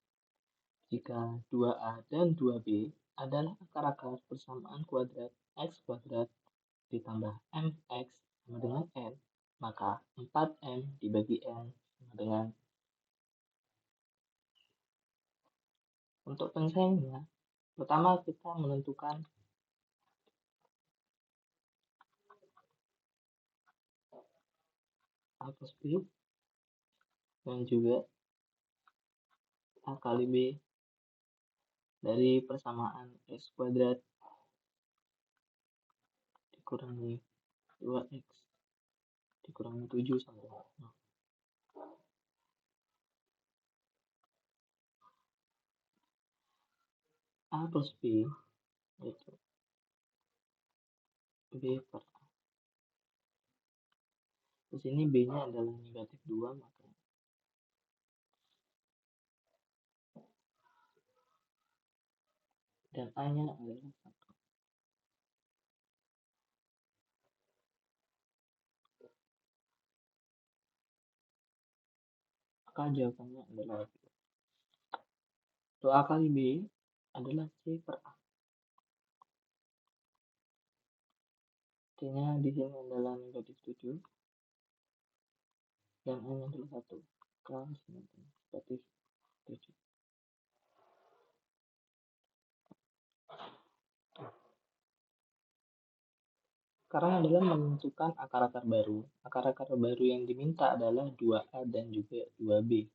Jika 2A dan 2B adalah akar-akar persamaan kuadrat x kuadrat ditambah mx sama dengan n, maka 4m dibagi n sama dengan. Untuk penyelesaiannya, pertama kita menentukan A plus B dan juga A kali B dari persamaan x kuadrat dikurangi 2x dikurangi 7 sama dengan 0. A plus B yaitu B per A. Di sini B-nya adalah negatif 2, maka dan A-nya adalah 1. Maka jawabannya adalah untuk A kali B adalah C per A. C-nya di sini adalah negatif 7 dan A-nya adalah 1. Maka negatif 7. Sekarang adalah menentukan akar-akar baru. Akar-akar baru yang diminta adalah 2A dan juga 2B.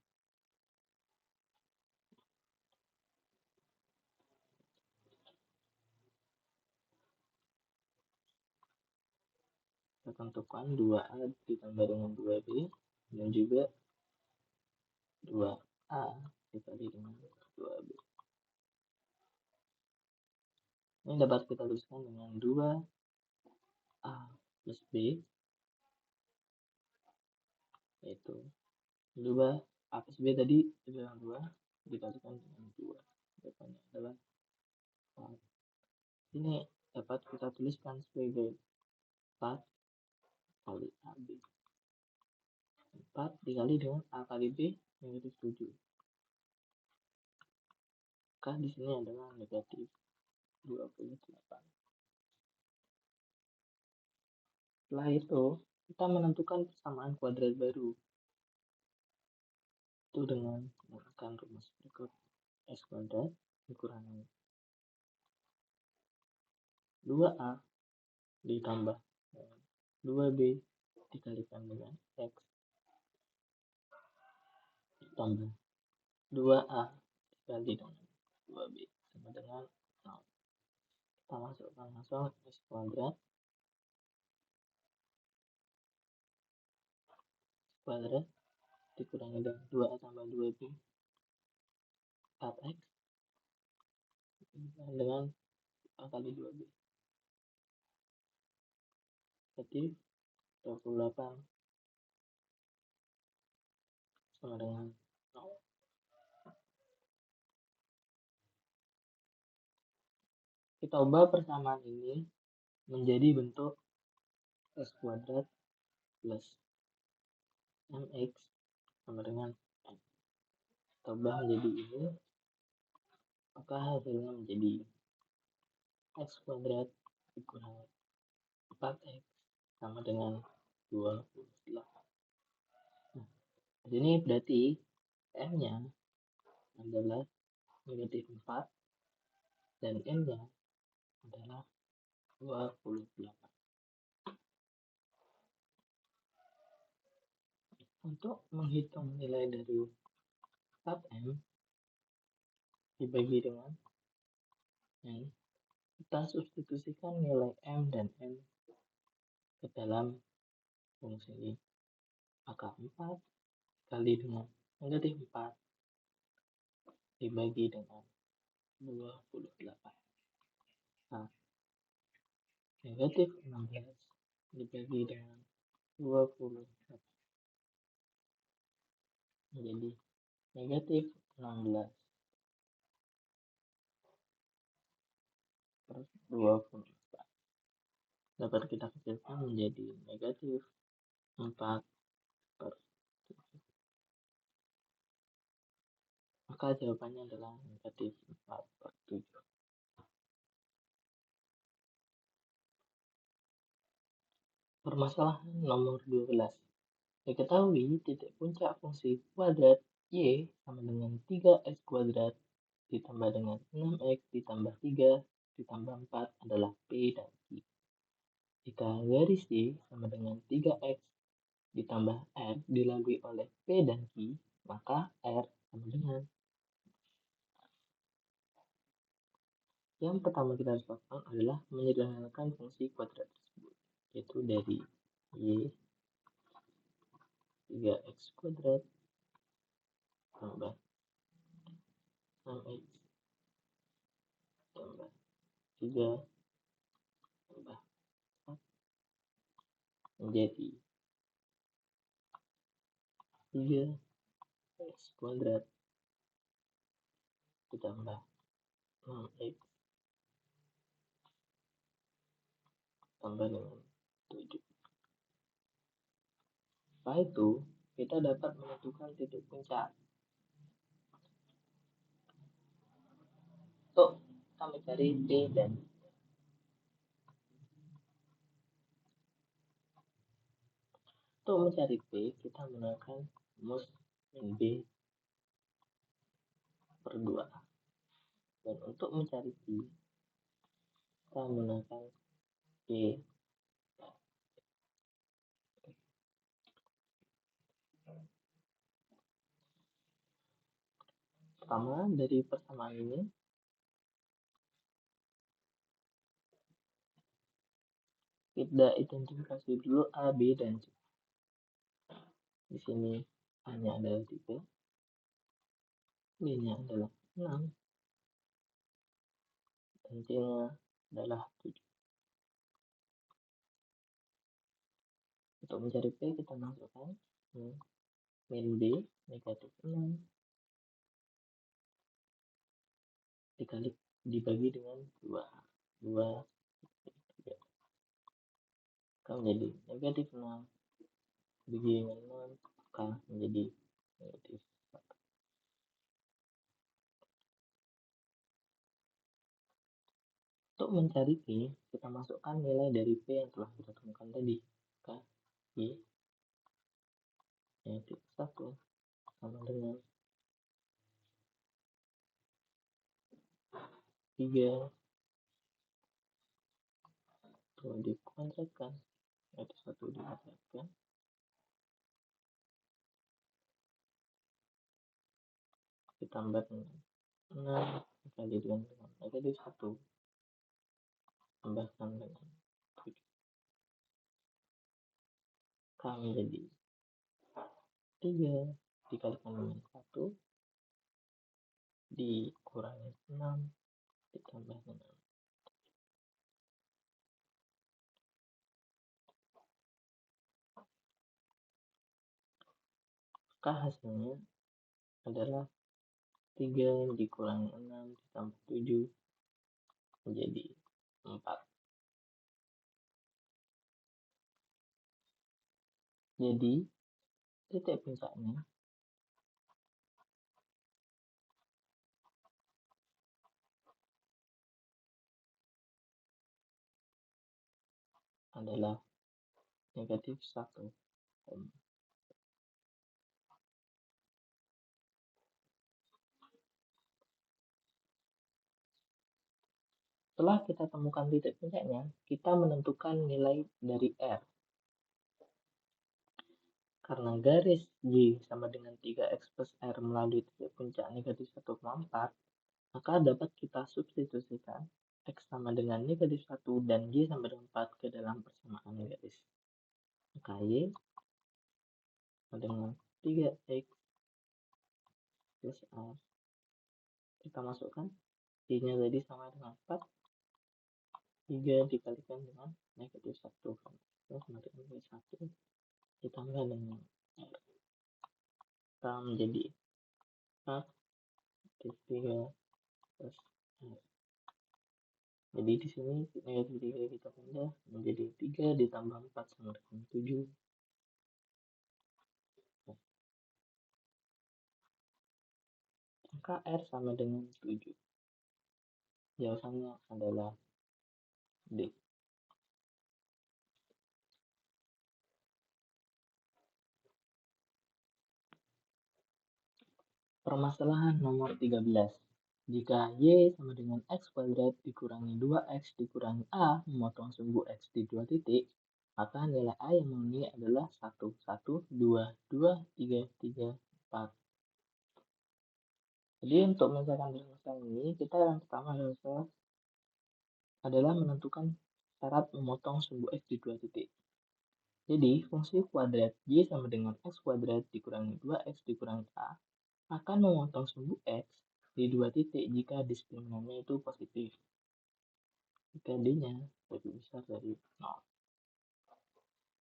Kita tentukan 2A ditambah dengan 2B dan juga 2A dikali dengan 2B. Ini dapat kita tuliskan dengan 2A plus B, yaitu 2A plus B tadi adalah 2 dikalikan dengan 2. Jawabannya adalah 4. Ini dapat kita tuliskan sebagai 4 kali AB. 4 dikali dengan A kali B negatif 7. Maka di sini adalah negatif 28. Setelah itu, kita menentukan persamaan kuadrat baru. Itu dengan menggunakan rumus berikut. X kuadrat dikurangi 2A ditambah 2B dikalikan dengan X ditambah 2A dikali dengan 2B sama dengan 0. Kita masukkan langsung X kuadrat dikurangi dengan 2A tambah 2B 4X dengan A kali 2B. Jadi 28 sama dengan 0. Kita ubah persamaan ini menjadi bentuk x kuadrat plus mx sama dengan n. Kita ubah menjadi ini, maka hasilnya menjadi x kuadrat dikurangi 4x sama dengan 28. Di sini berarti M-nya adalah negatif 4 dan N-nya adalah 28. Untuk menghitung nilai dari 4M dibagi dengan N, kita substitusikan nilai M dan N ke dalam fungsi ini. Maka 4 kali dengan negatif 4 dibagi dengan 28. Nah, negatif 16 dibagi dengan 28 menjadi negatif 16 per 24. Dapat kita kecilkan menjadi negatif 4 per 7. Maka jawabannya adalah negatif 4 per 7. Permasalahan nomor 12. Diketahui titik puncak fungsi kuadrat y sama dengan 3x kuadrat ditambah dengan 6x ditambah 3 ditambah 4 adalah P dan Q. Jika garis Y sama dengan 3x ditambah R dilalui oleh P dan Q, maka R sama dengan. Yang pertama kita harus lakukan adalah menyederhanakan fungsi kuadrat tersebut, yaitu dari Y 3x kuadrat tambah 6x tambah 3 tambah 4 menjadi 3x kuadrat ditambah 6x tambah dengan 7. Setelah itu, kita dapat menentukan titik puncak. Untuk kita mencari P dan untuk mencari P, kita menggunakan rumus min B per 2. Dan untuk mencari Q, kita menggunakan P. Pertama, dari persamaan ini, kita identifikasi dulu A, B, dan C. Di sini A-nya adalah 3, B-nya adalah 6, dan C-nya adalah 7. Untuk mencari P, kita masukkan min B negatif 6 dibagi dengan 2. 2 3. Maka menjadi negatif 6 dibagi dengan 6, maka menjadi negatif 1. Untuk mencari P, kita masukkan nilai dari P yang telah kita temukan tadi. Maka Y negatif 1 sama dengan 3 itu dikuadratkan, negatif 1 dikuadratkan, ditambah dengan 6 dikali dengan negatif 1 tambahkan dengan 7. Maka menjadi 3 dikalikan dengan 1 dikurangi 6 ditambah dengan. Maka hasilnya adalah 3 dikurangi 6 ditambah 7 menjadi 4. Jadi titik puncaknya adalah negatif 1, Setelah kita temukan titik puncaknya, kita menentukan nilai dari R. Karena garis Y sama dengan 3X plus R melalui titik puncak negatif 1,4, maka dapat kita substitusikan X sama dengan negatif 1 dan Y sama dengan 4 ke dalam persamaan garis. Maka Y sama dengan 3X plus R. Kita masukkan Y-nya tadi sama dengan 4, 3 dikalikan dengan negatif 1, sama dengan negatif 1, ditambah dengan R. Kita menjadi 4 plus 3 plus R. Jadi di sini negatif 3 kita pindah menjadi 3 ditambah 4 sama dengan 7. Maka R sama dengan 7. Jawabannya adalah D. Permasalahan nomor 13. Jika Y sama dengan X kuadrat dikurangi 2X dikurangi A memotong sumbu X di 2 titik, maka nilai A yang memenuhi adalah 1, 1, 2, 2, 3, 3, 4. Jadi untuk menyelesaikan permasalahan ini, kita yang pertama adalah menentukan syarat memotong sumbu X di 2 titik. Jadi, fungsi kuadrat Y sama dengan X kuadrat dikurangi 2X dikurangi A akan memotong sumbu X di 2 titik jika diskriminannya itu positif. Jika D-nya lebih besar dari 0.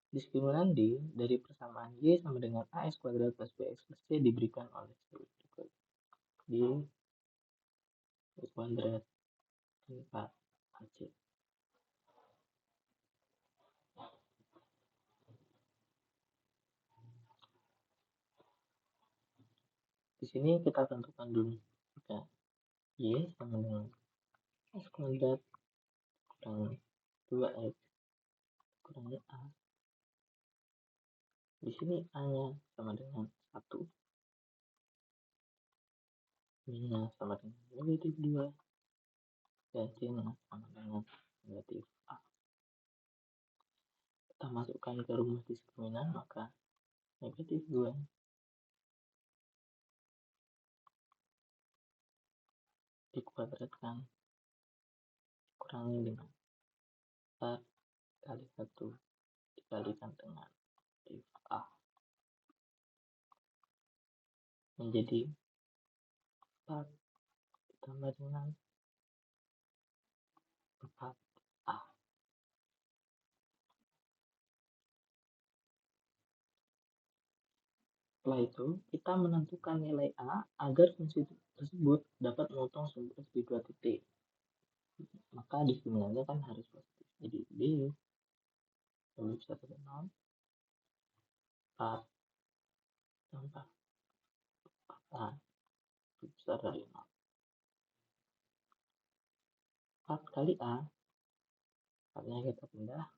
Diskriminan D dari persamaan Y sama dengan AX kuadrat plus BX plus C diberikan oleh berikut. D kuadrat 4 AC. Di sini kita tentukan dulu jika Y sama dengan X kuadrat kurang 2X kurangi A. Di sini A-nya sama dengan 1, B-nya sama dengan negatif 2, dan C-nya sama dengan negatif A. Kita masukkan ke rumus diskriminan, maka negatif 2 dikuadratkan kurangi dengan 4 kali 1 dikalikan dengan negatif A menjadi 4 ditambah dengan 4A. Setelah itu, kita menentukan nilai A agar fungsi tersebut dapat memotong sumbu X di 2 titik. Maka diskriminannya kan harus positif. Jadi D lebih besar dari 0, 4 tambah 4A lebih besar dari 0. 4 kali A, 4-nya kita pindah,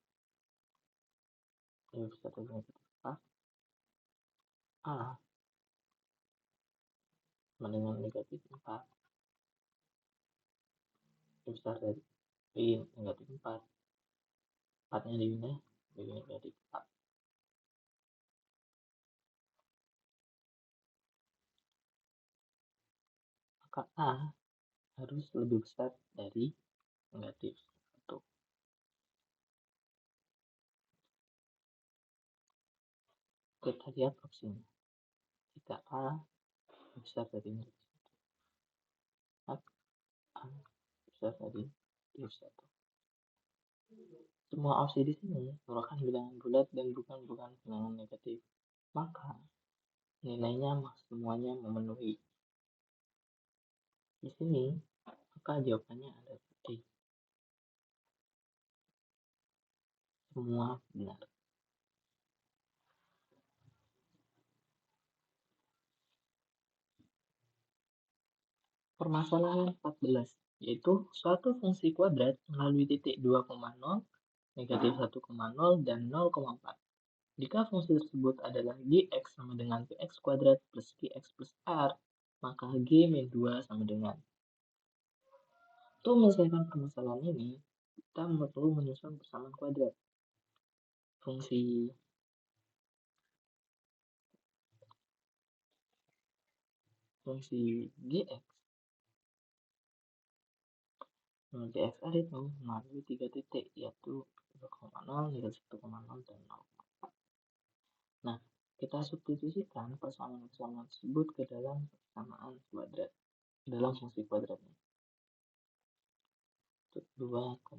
lebih besar dari negatif 4. A sama dengan negatif 4 lebih besar dari negatif 4. 4-nya dipindah jadi negatif 4. Maka A harus lebih besar dari negatif 1. Kita lihat opsinya. Jika A lebih besar dari negatif 1, maka A lebih besar dari negatif 1. Semua opsi di sini merupakan bilangan bulat dan bukan bilangan negatif. Maka nilainya semuanya memenuhi. Di sini maka jawabannya adalah D. Semua benar. Permasalahan 14, yaitu suatu fungsi kuadrat melalui titik 2,0, negatif 1,0, dan 0,4. Jika fungsi tersebut adalah Gx sama dengan Px kuadrat plus Gx plus R, maka G min 2 sama dengan. Untuk menyelesaikan permasalahan ini, kita perlu menyusun persamaan kuadrat. Fungsi gx gxr itu melalui 3 titik, yaitu 0,0, negatif 1,0, dan 0. Nah, kita substitusikan persamaan-persamaan tersebut ke dalam persamaan kuadrat, dalam fungsi kuadratnya. 2,0.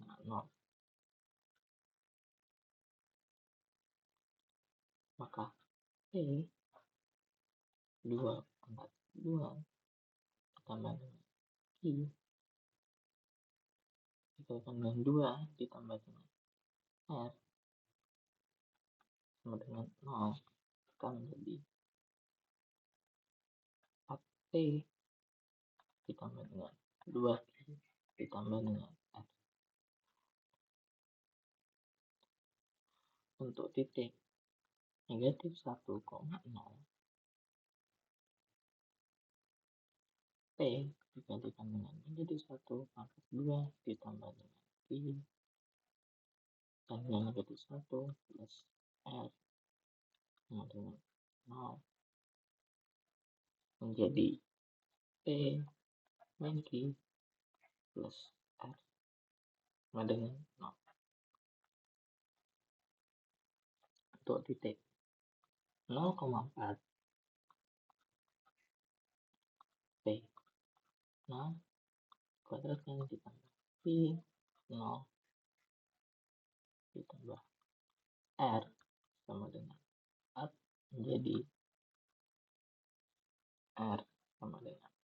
Maka P 2/2 ditambah dengan I dikalikan dengan 2 ditambah dengan R sama dengan 0, akan menjadi 4P ditambah dengan 2I ditambah dengan R. Untuk titik negatif 1,0, P dikalikan dengan negatif 1 pangkat 2 ditambah dengan I dan dengan negatif 1 plus R sama dengan 0 menjadi P min Q plus R sama dengan 0. Untuk titik 0,4 P 0 kuadratkan ditambah Q 0 ditambah R sama dengan 4 menjadi R sama dengan 4.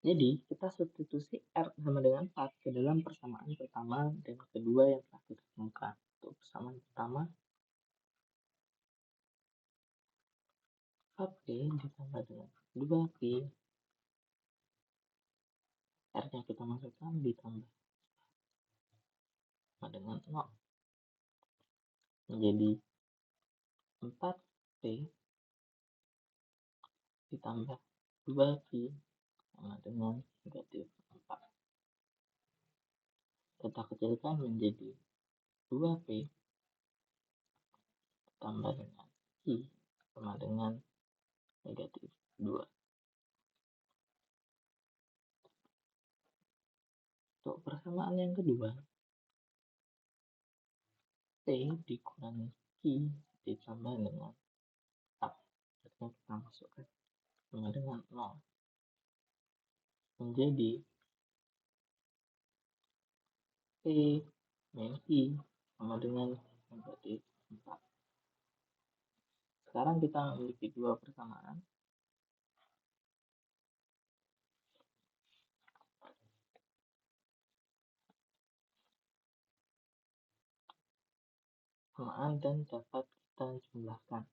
Jadi kita substitusi R sama dengan 4 ke dalam persamaan pertama dan kedua yang telah kita temukan. Untuk persamaan pertama 4P ditambah dengan 2P, R-nya kita masukkan ditambah sama dengan 0 menjadi 4P ditambah 2P sama dengan negatif 4. Kita kecilkan menjadi 2P tambah dengan I sama dengan negatif 2. Untuk persamaan yang kedua, P dikurangi Q ditambah dengan 4. Artinya kita masukkan sama dengan 0 menjadi P min Q sama dengan negatif 4. Sekarang kita memiliki dua persamaan. Persamaan dan dapat kita jumlahkan.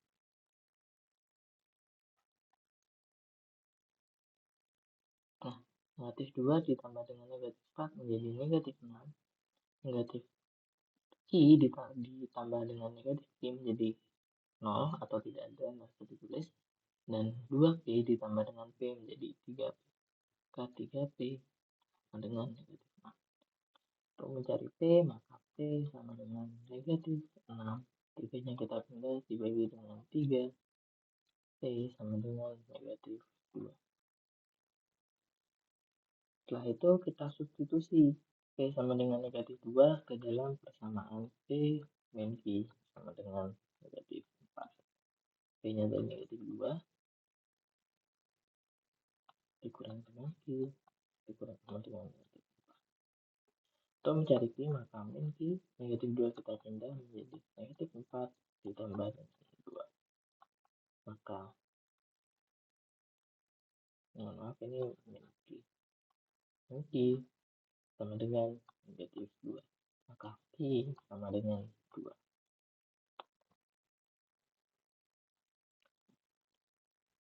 Nah, negatif 2 ditambah dengan negatif 4 menjadi negatif 6. Negatif Q ditambah dengan negatif Q menjadi 0 atau tidak ada, harus ditulis. Dan 2P ditambah dengan P menjadi 3P. Maka 3P sama dengan negatif 6. Untuk mencari P, maka P sama dengan negatif 6. 3-nya kita pindah dibagi dengan 3. P sama dengan negatif 2. Setelah itu kita substitusi P sama dengan negatif 2 ke dalam persamaan P min Q sama dengan negatif 4. P-nya dari negatif 2 dikurang dengan Q dikurang sama dengan negatif 4. Untuk mencari Q, maka min Q negatif 2 kita pindah menjadi negatif 4 ditambah dengan 2. Maka maaf, ini min Q sama dengan negatif 2. Maka Q sama dengan 2.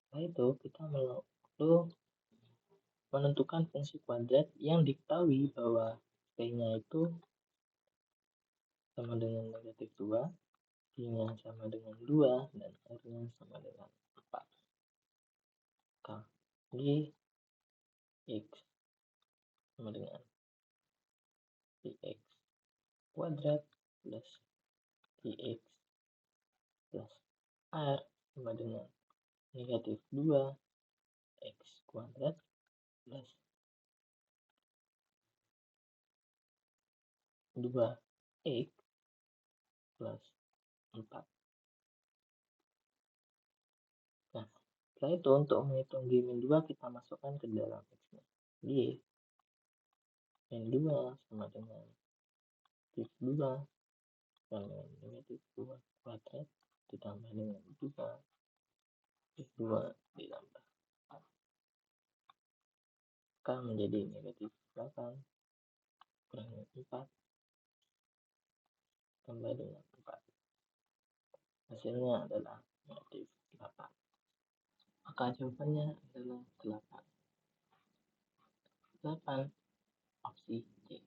Setelah itu kita perlu menentukan fungsi kuadrat yang diketahui bahwa P-nya itu sama dengan negatif 2 I-nya sama dengan 2 dan R-nya sama dengan 4. Kali X sama dengan X kuadrat plus X plus R sama dengan negatif 2 X kuadrat plus 2X plus 4. Nah, setelah itu untuk menghitung G-2 kita masukkan ke dalam X-nya. G min 2 sama dengan negatif 2 sama dengan negatif 2 kuadrat ditambah dengan 2 negatif 2 ditambah akan menjadi negatif 8 kurangi 4 tambah dengan 4. Hasilnya adalah negatif 8. Maka jawabannya adalah 8. 8 opsi C.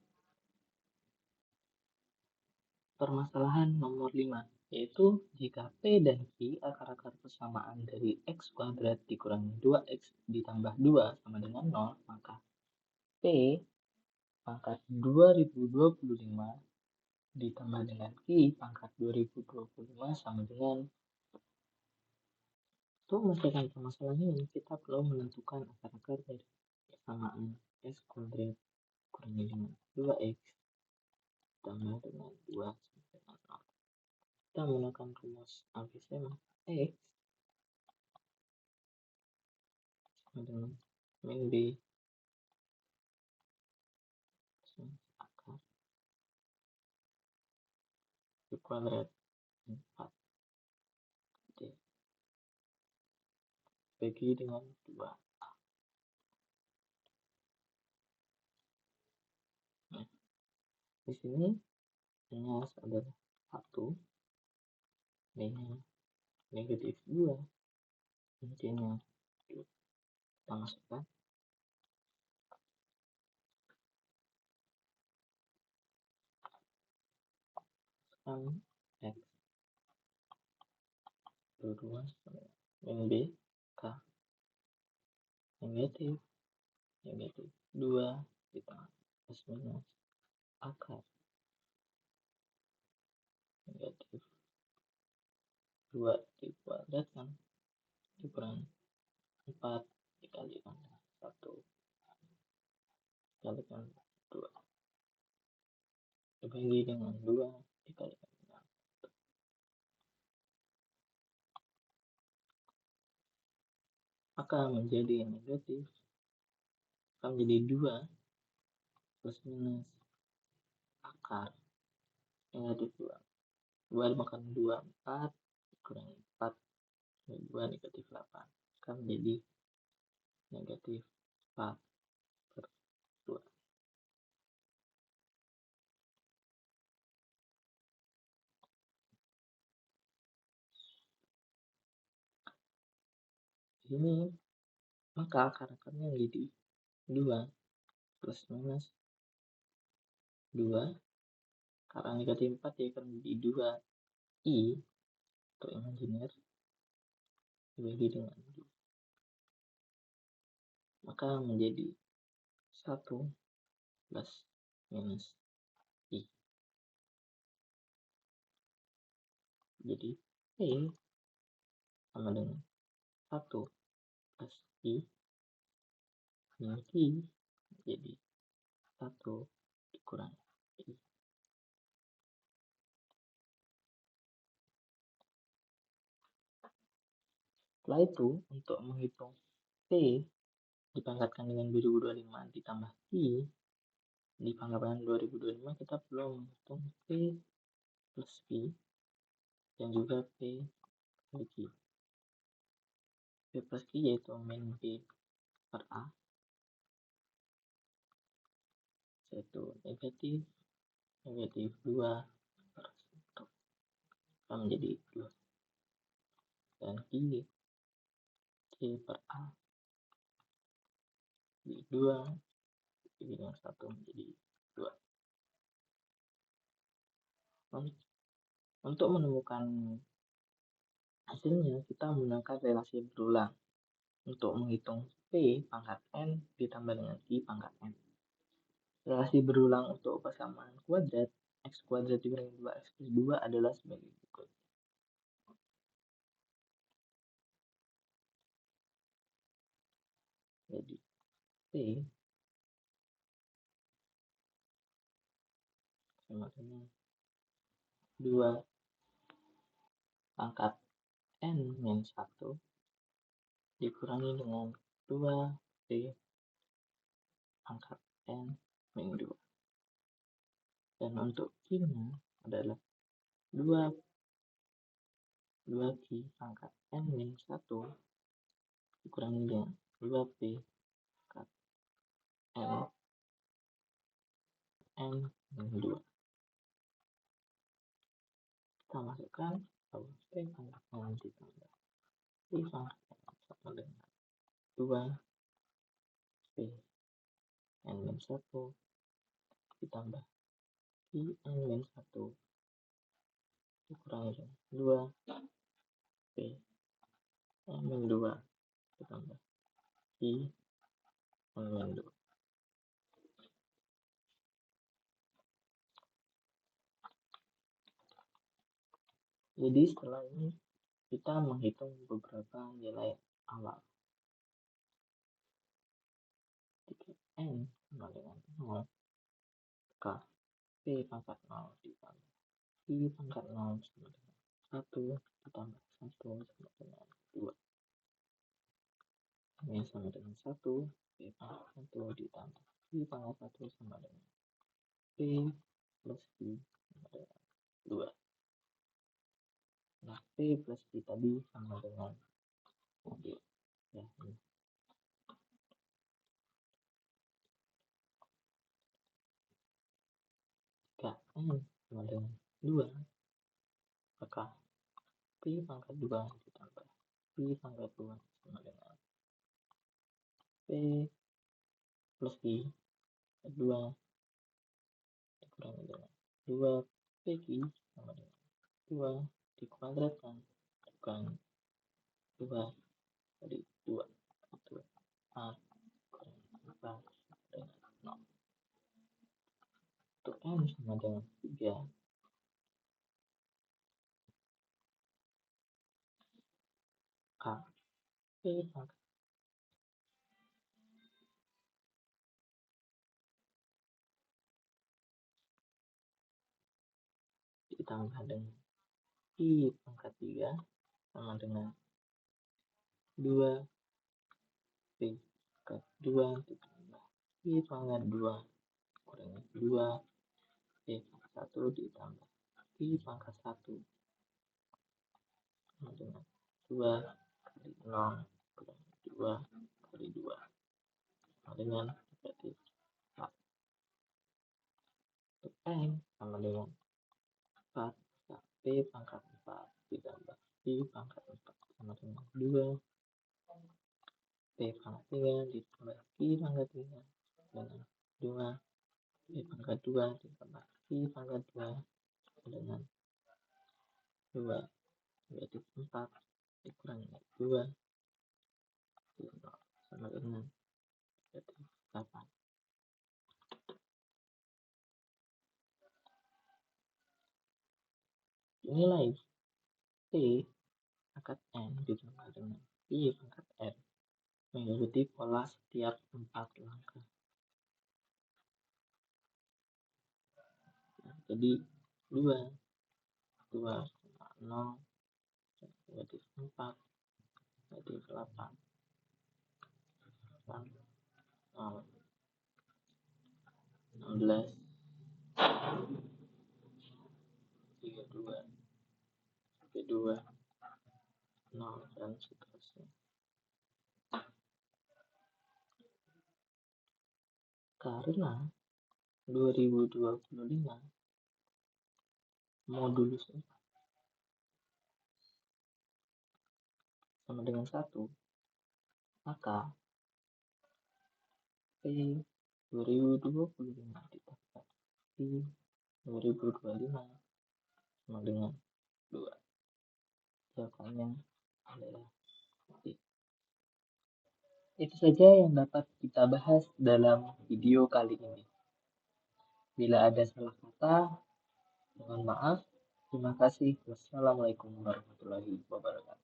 Permasalahan nomor 5, yaitu jika P dan Q akar-akar persamaan dari X kuadrat dikurangi 2X ditambah 2 sama dengan 0, maka P pangkat 2025 ditambah dengan Q pangkat 2025 sama dengan. Untuk menyelesaikan permasalahan ini, kita perlu menentukan akar-akar dari persamaan X kuadrat kurangi dengan 2X ditambah dengan 2 sama dengan 0. Kita menggunakan rumus ABC, maka X sama dengan min B akar B kuadrat 4D bagi dengan 2. Nah, di sini hanya adalah 1, B-nya negatif 2, D-nya kita masukkan X 22 min B K negatif 2 ditambah plus minus akar negatif 2 dikuadratkan dikurangi 4 dikalikan 1 dikalikan 2 dibagi dengan 2 dikalikan dengan 1. Maka menjadi negatif, akan menjadi 2 plus minus akar negatif 2. 2 dimakan 2, 4 dikurangi 4 2 negatif 8 akan menjadi negatif 4 per 2. Ini maka akar-akarnya menjadi 2 plus minus 2 karena negatif 4 ya akan menjadi 2 I atau imajiner dibagi dengan 2, maka menjadi 1 plus minus I. Jadi P sama dengan 1 plus I min Q jadi 1 dikurangi I. Setelah itu, untuk menghitung P dipangkatkan dengan 2025 ditambah Q dipangkatkan 2025, kita perlu menghitung P plus Q dan juga P kali Q. P plus Q yaitu min P per A, yaitu negatif 2 per 1 akan menjadi 2 dan Q per A di 2 dengan 1 menjadi 2. Untuk menemukan hasilnya, kita menggunakan relasi berulang untuk menghitung P pangkat N ditambah dengan I pangkat N. Relasi berulang untuk persamaan kuadrat, X kuadrat dikurangi 2X plus 2 adalah sebagai berikut. Jadi, P sama dengan 2 pangkat N min 1 dikurangi dengan 2P pangkat N min 2. Dan untuk Q-nya adalah 2Q pangkat N min 1 dikurangi dengan 2P pangkat N min 2. Kita masukkan bahwa P pangkat N ditambah P pangkat N sama dengan 2P N min 1 ditambah I N min 1 dikurangi dengan 2P N min 2 ditambah I N min 2. Jadi setelah ini kita menghitung beberapa nilai awal. Jika N sama dengan 0, maka P pangkat 0 ditambah I pangkat 0 sama dengan 1 ditambah 1 sama dengan 2. Ini sama dengan 1, P pangkat 1 ditambah I pangkat 1 sama dengan P plus I sama dengan 2. Nah, P plus I tadi sama dengan 2. Ya, ini. Jika N sama dengan 2, maka P pangkat 2 ditambah I pangkat 2 sama dengan P plus I pangkat 2 dikurangi dengan 2 PQ sama dengan 2 dikuadratkan bukan 2 kali 2 itu 4 kurangi 4 dengan 0. Untuk N sama dengan 3, K P pangkat ditambah dengan I pangkat 3 sama dengan 2 P pangkat 2 ditambah I pangkat 2 kurangi 2 P pangkat 1 ditambah I pangkat 1 sama dengan 2 kali 0 kurangi 2 kali 2 sama dengan negatif 4. Untuk N sama dengan 4, P pangkat 4 ditambah I pangkat 4 sama dengan 2 P pangkat 3 ditambah I pangkat 3 dengan 2 P pangkat 2 ditambah I pangkat 2 dengan 2 negatif 4 dikurangi 2 sama dengan negatif 8. Nilai P pangkat N ditambah dengan I pangkat N mengikuti pola setiap 4 langkah. Nah, jadi 2, 2, 0, negatif 4, negatif 8, 8, 0, 16, 32, 32, 0, dan seterusnya. Karena 2025 modulus sama dengan 1, maka P 2025 ditambah P 2025 sama dengan 2. Jawabannya adalah C. Itu saja yang dapat kita bahas dalam video kali ini. Bila ada salah kata, mohon maaf. Terima kasih. Wassalamualaikum warahmatullahi wabarakatuh.